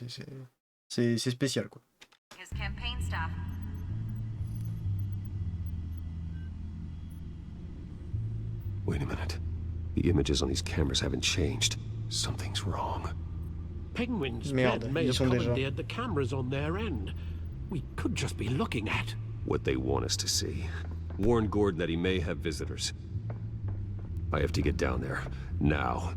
c'est spécial, quoi. His campaign staff. Wait a minute. The images on these cameras haven't changed. Something's wrong. Penguin's Merde, men may ils have sont déjà. commandeered the cameras on their end. We could just be looking at What they want us to see. Warn Gordon that he may have visitors. I have to get down there. Now.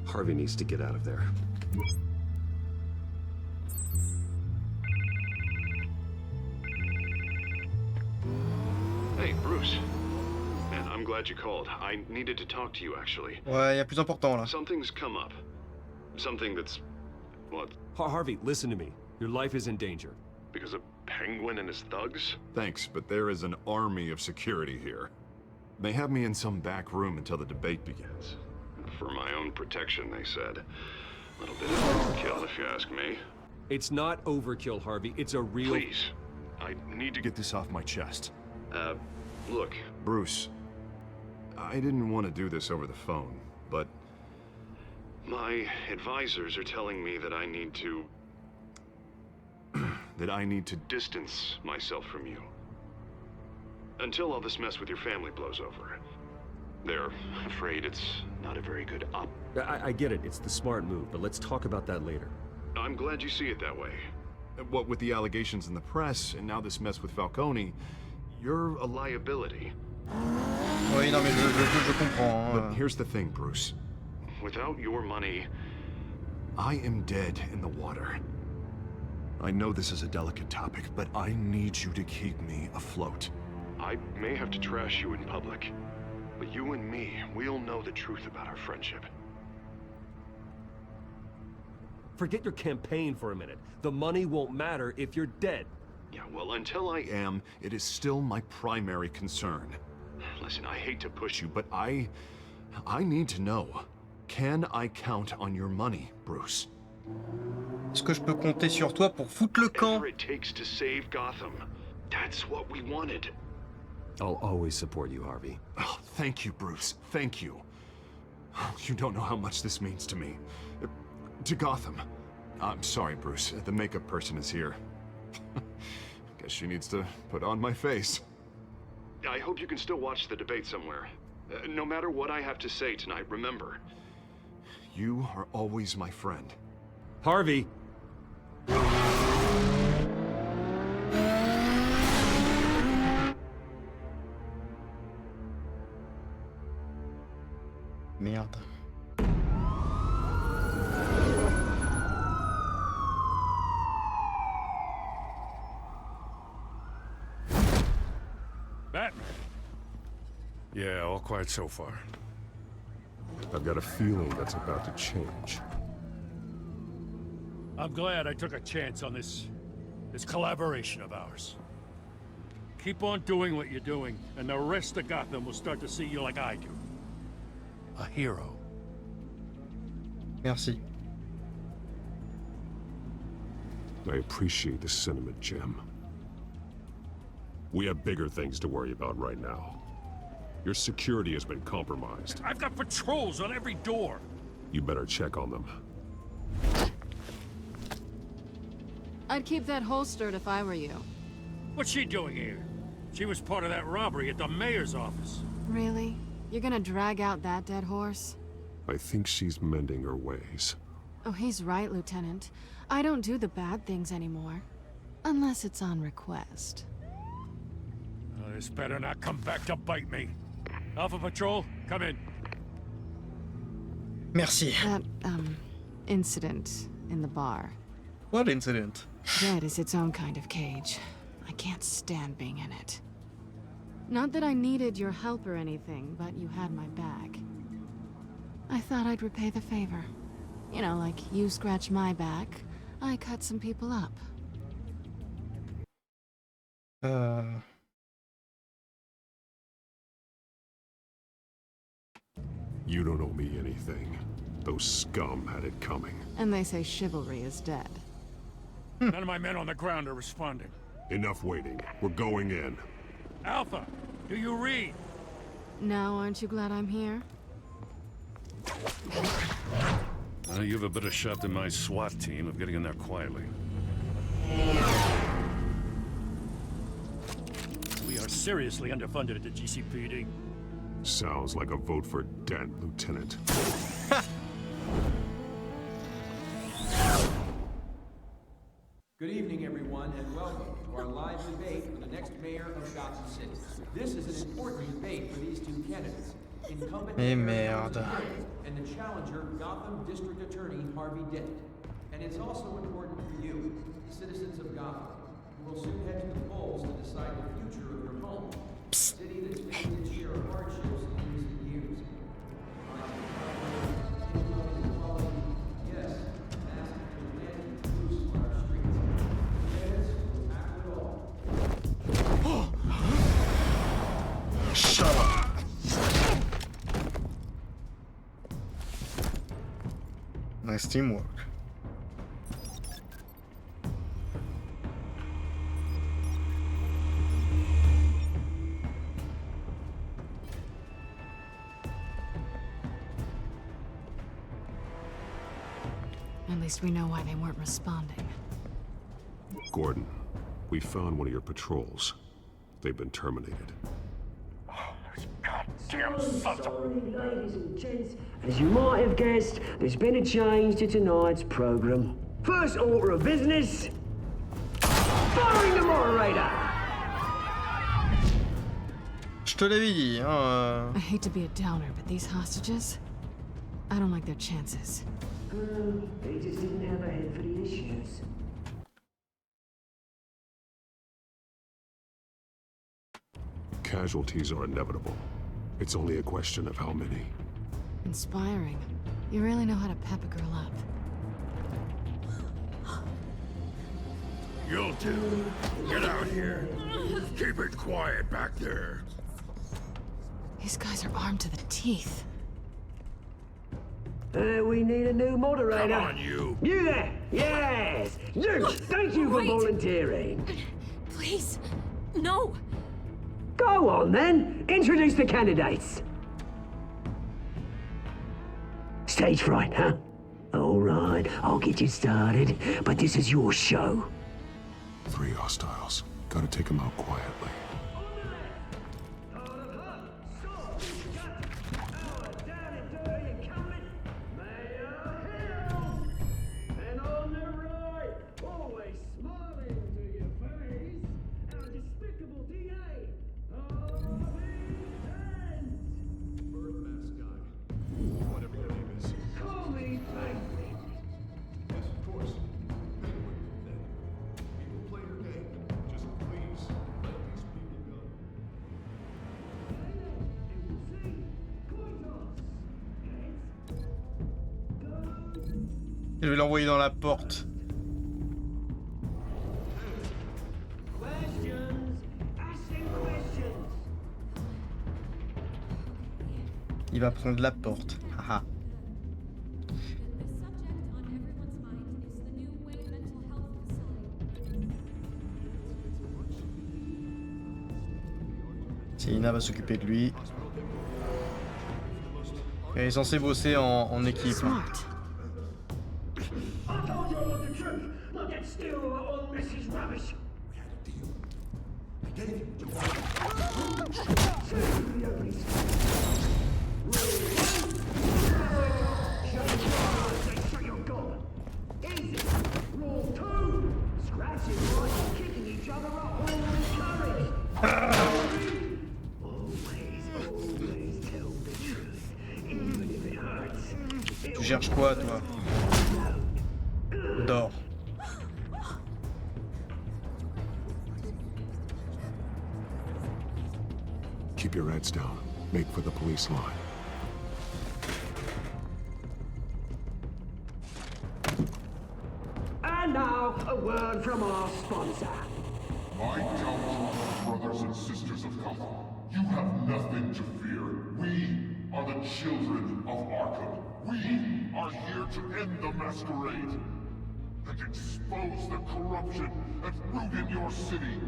Harvey needs to get out of there. Hey, Bruce. Man, I'm glad you called. I needed to talk to you, actually. Ouais, y a plus important là. Something's come up. Something that's... what? Harvey, listen to me. Your life is in danger. Because of Penguin and his thugs? Thanks, but there is an army of security here. They have me in some back room until the debate begins. For my own protection, they said. A little bit of overkill, if you ask me. It's not overkill, Harvey. It's a real... Please. I need to Get this off my chest. Look. Bruce, I didn't want to do this over the phone, but... My advisors are telling me that I need to... that I need to... distance myself from you. Until all this mess with your family blows over. They're afraid it's not a very good op... I get it. It's the smart move, but let's talk about that later. I'm glad you see it that way. What with the allegations in the press, and now this mess with Falcone, you're A liability. Oui, non mais je comprends. But here's the thing, Bruce. Without your money... I am dead in the water. I know this is a delicate topic, but I need you to keep me afloat. I may have to trash you in public, but you and me, we'll know the truth about our friendship. Forget your campaign for a minute. The money won't matter if you're dead. Yeah, well, until I am, it is still my primary concern. Listen, I hate to push you, But I need to know. Can I count on your money, Bruce? Est-ce que je peux compter sur toi pour foutre le camp? whatever it takes to save Gotham. That's what we wanted. I'll always support you, Harvey. Oh, thank you, Bruce. Thank you. You don't know how much this means to me. To Gotham. I'm sorry, Bruce. The makeup person is here. Guess she needs to put on my face. I hope you can still watch the debate somewhere. No matter what I have to say tonight, remember. You are always my friend. Harvey! Merde. Batman. Yeah, all quiet so far. I've got a feeling that's about to change. I'm glad I took a chance on this collaboration of ours. Keep on doing what you're doing, and the rest of Gotham will start to see you like I do. A hero. Merci. I appreciate the sentiment, Jim. We have bigger things to worry about right now. Your security has been compromised. I've got patrols on every door. You better check on them. I'd keep that holstered if I were you. What's she doing here? She was part of that robbery at the mayor's office. Really? You're gonna drag out that dead horse? I think she's mending her ways. Oh, he's right, Lieutenant. I don't do the bad things anymore. Unless it's on request. Oh, this better not come back to bite me. Alpha Patrol, come in. Merci. That, incident in the bar. What incident? Dead is its own kind of cage. I can't stand being in it. Not that I needed your help or anything, but you had my back. I thought I'd repay the favor. You know, like you scratch my back, I cut some people up. You don't owe me anything. Those scum had it coming. And they say chivalry is dead. None of my men on the ground are responding. Enough waiting. We're going in. Alpha, do you read? Now, aren't you glad I'm here? You have a better shot than my SWAT team of getting in there quietly. We are seriously underfunded at the GCPD. Sounds like a vote for Dent, Lieutenant. Good evening, everyone, and welcome to our live debate for the next mayor of Gotham City. This is an important debate for these two candidates. Incumbent Mayor Thomas Wayne and the challenger, Gotham District Attorney Harvey Dent. And it's also important for you, the citizens of Gotham, who will soon head to the polls to decide the future of your home. A city that's faced its share of hardships in recent years. Yes, massive vigilante loose on our streets. Yes, we'll tackle it all. Shut up. Nice teamwork. At least we know why they weren't responding. Gordon, we found one of your patrols. They've been terminated. Goddamn sons of... Ladies and gents, as you might have guessed, there's been a change to tonight's program. First order of business, firing the moderator. Je te l'avais dit, hein. I hate to be a downer, but these hostages, I don't like their chances. They just didn't have a head for the issues. Casualties are inevitable. It's only a question of how many. Inspiring. You really know how to pep a girl up. You'll do. Get out here. Keep it quiet back there. These guys are armed to the teeth. We need a new moderator. Come on, you. You there? Yes. Zeus, thank you for volunteering. Please, no. Go on then. Introduce the candidates. Stage fright, huh? All right, I'll get you started, but this is your show. 3 hostiles. Gotta take them out quietly. Je vais l'envoyer dans la porte. Il va prendre la porte. Haha. Selina va s'occuper de lui. Elle est censée bosser en équipe. Smart. Tu cherches quoi, toi? Dors. Keep your heads down. Make for the police line. And now, a word from our sponsor. My downfall, brothers and sisters of Gotham. You have nothing to fear. We are the children of Arkham. We are here to end the masquerade and expose the corruption and root in your city.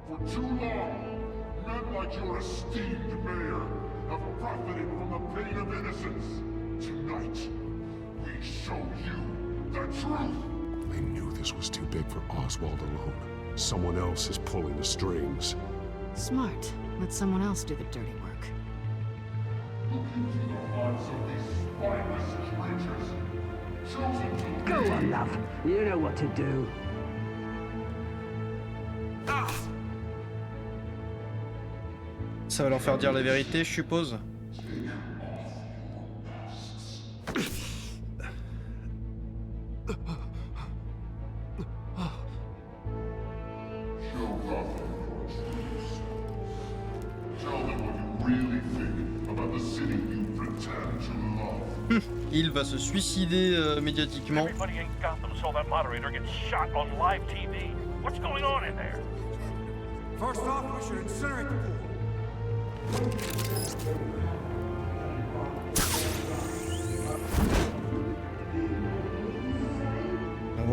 For too long, men like your esteemed mayor have profited from the pain of innocence. Tonight, we show you the truth. I knew this was too big for Oswald alone. Someone else is pulling the strings. Smart. Let someone else do the dirty work. Look into the hearts of these spineless creatures. Chosen to Go on, love. You know what to do. Ça va leur faire dire la vérité, je suppose. Il va se suicider médiatiquement. Everybody in Gotham saw that moderator get shot on live TV. What's going on in there? First off, we should incinerate the pool.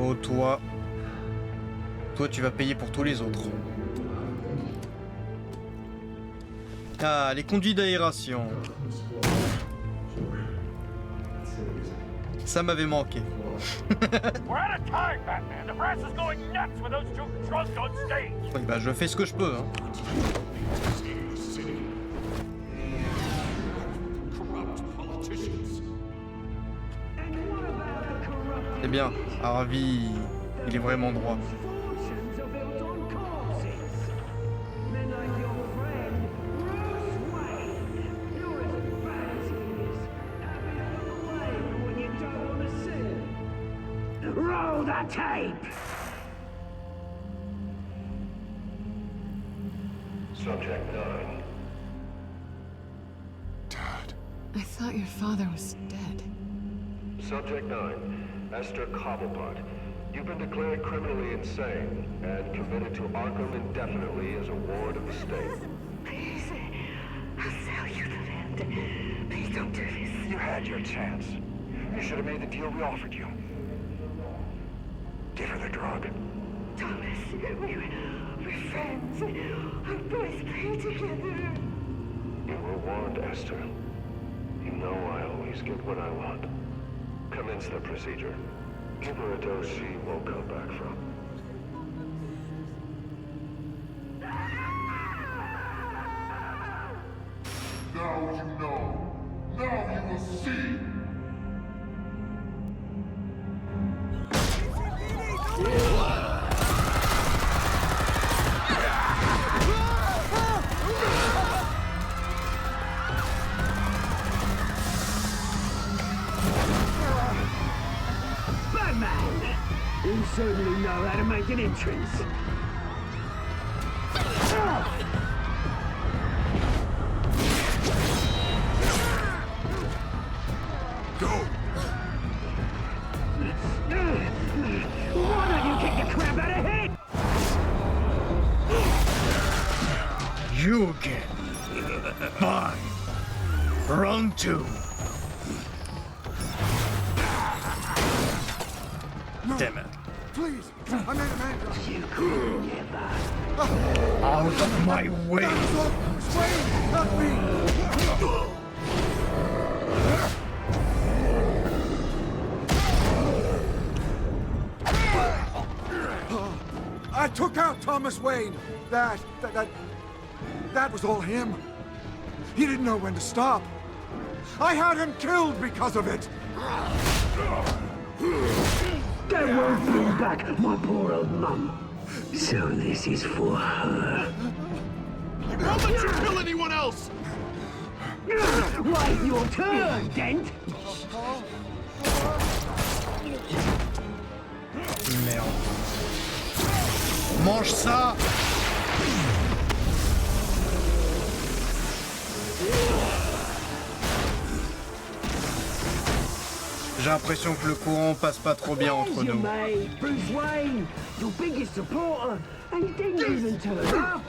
Oh, toi. Toi, tu vas payer pour tous les autres. Ah, les conduits d'aération. Ça m'avait manqué. We're out of time, Batman. The press is going nuts with those two drunks on stage. Oui, bah, je fais ce que je peux. Hein. C'est bien. Harvey, il est vraiment droit. Roll the tape! Subject 9. Dad. I thought your father was dead. Subject 9. Esther Cobblepot. You've been declared criminally insane and committed to Arkham indefinitely as a ward of the state. Please, I'll sell you the land. Please don't do this. You had your chance. You should have made the deal we offered you. Give her the drug. Thomas, we're friends. Our boys play together. You were warned, Esther. You know I always get what I want. Commence the procedure. Give her a dose she won't come back from. Now you know. Now you will see. Batman! You certainly know how to make an entrance. Why don't you kick the crap out of him? You again. Fine. Round 2. No. Damn it. Please, I made a man. You could never. Out of my way. Wait, not me. I took out Thomas Wayne. That was all him. He didn't know when to stop. I had him killed because of it. That won't bring back my poor old mum. So this is for her. I won't let you kill anyone else! Wait your turn, Dent! Merde. Mange ça! J'ai l'impression que le courant passe pas trop bien entre nous. Mate, Bruce Wayne, your biggest supporter, and he didn't even turn up.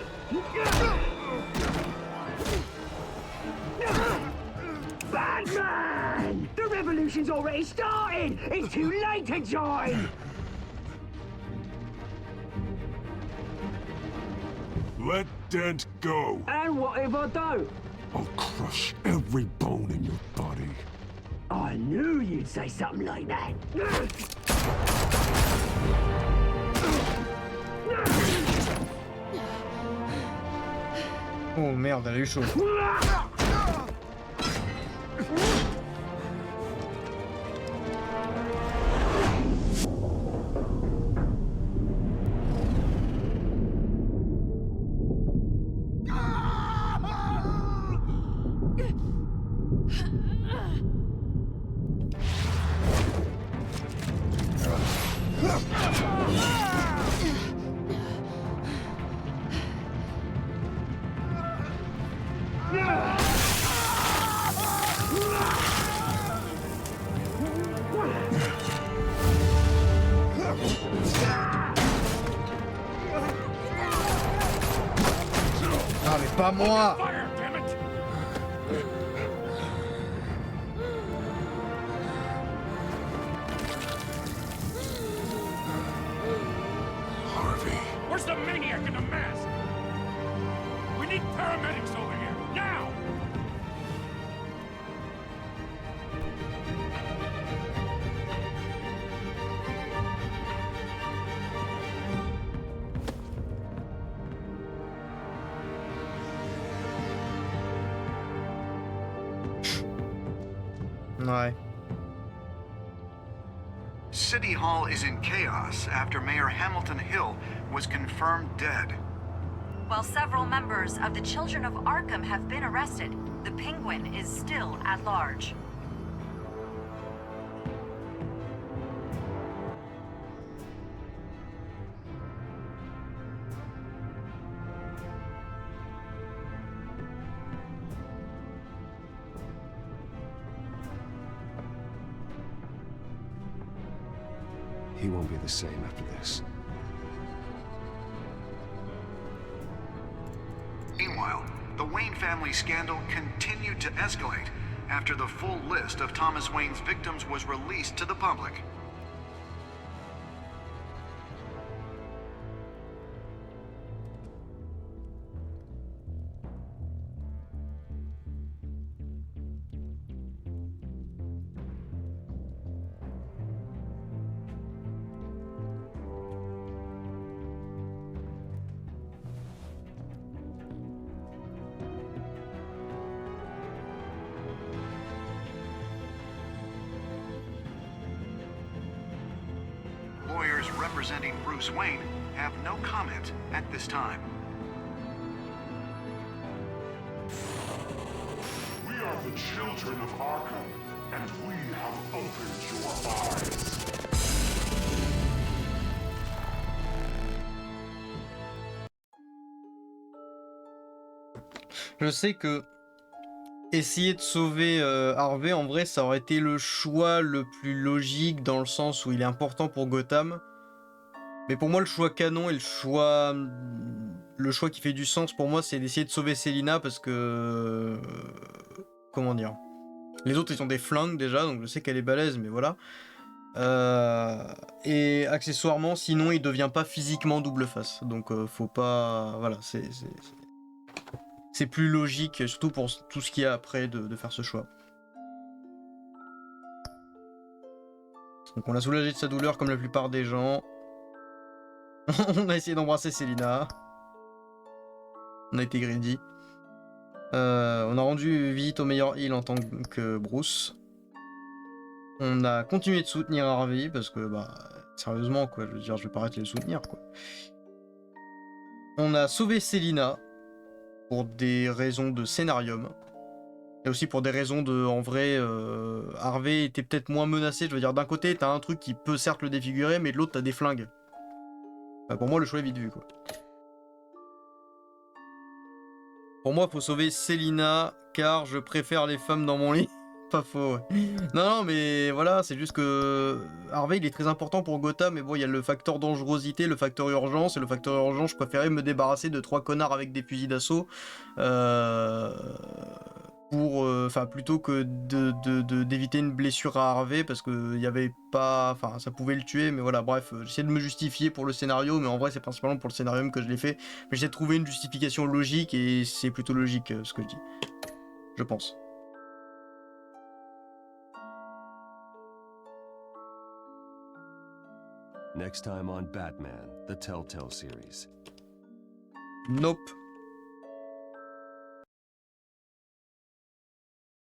Batman! The revolution's already started! It's too late to join! Let Dent go. And what if I don't? I'll crush every bone in your body. I knew you'd say something like that. Oh merde, elle a eu chaud. Ah mais pas moi! Where's the maniac in the mask? We need paramedics over here, now! Ouais. City Hall is in chaos after Mayor Hamilton Hill was confirmed dead. While several members of the Children of Arkham have been arrested, the Penguin is still at large. He won't be the same after this. Meanwhile, the Wayne family scandal continued to escalate after the full list of Thomas Wayne's victims was released to the public. representing Bruce Wayne have no comment at this time. We are the children of Arkham, and we have opened your eyes. Je sais que essayer de sauver Harvey, en vrai, ça aurait été le choix le plus logique dans le sens où il est important pour Gotham. Mais pour moi, le choix canon et le choix qui fait du sens pour moi, c'est d'essayer de sauver Selina parce que... comment dire? Les autres, ils ont des flingues déjà, donc je sais qu'elle est balèze, mais voilà. Et accessoirement, sinon, il devient pas physiquement double face. Donc faut pas... Voilà, c'est plus logique, surtout pour tout ce qu'il y a après, de faire ce choix. Donc on l'a soulagé de sa douleur comme la plupart des gens. On a essayé d'embrasser Selina. On a été greedy. On a rendu visite au meilleur heal en tant que Bruce. On a continué de soutenir Harvey parce que, bah, sérieusement, quoi, je veux dire, je vais pas arrêter de le soutenir, quoi. On a sauvé Selina pour des raisons de scénarium. Et aussi pour des raisons de... En vrai, Harvey était peut-être moins menacé. Je veux dire, d'un côté, t'as un truc qui peut certes le défigurer, mais de l'autre, t'as des flingues. Bah, pour moi, le choix est vite vu, quoi. Pour moi, faut sauver Selina, car je préfère les femmes dans mon lit. Pas faux, ouais. Non, mais voilà, c'est juste que Harvey, il est très important pour Gotham, mais bon, il y a le facteur dangerosité, le facteur urgence, et le facteur urgence, je préférais me débarrasser de 3 connards avec des fusils d'assaut, plutôt que d'éviter une blessure à Harvey, parce que il y avait pas... Enfin, ça pouvait le tuer, mais voilà, bref, j'essaie de me justifier pour le scénario, mais en vrai, c'est principalement pour le scénario que je l'ai fait, mais j'essaie de trouver une justification logique, et c'est plutôt logique, ce que je dis. Je pense. Next time on Batman, the Telltale series. Nope.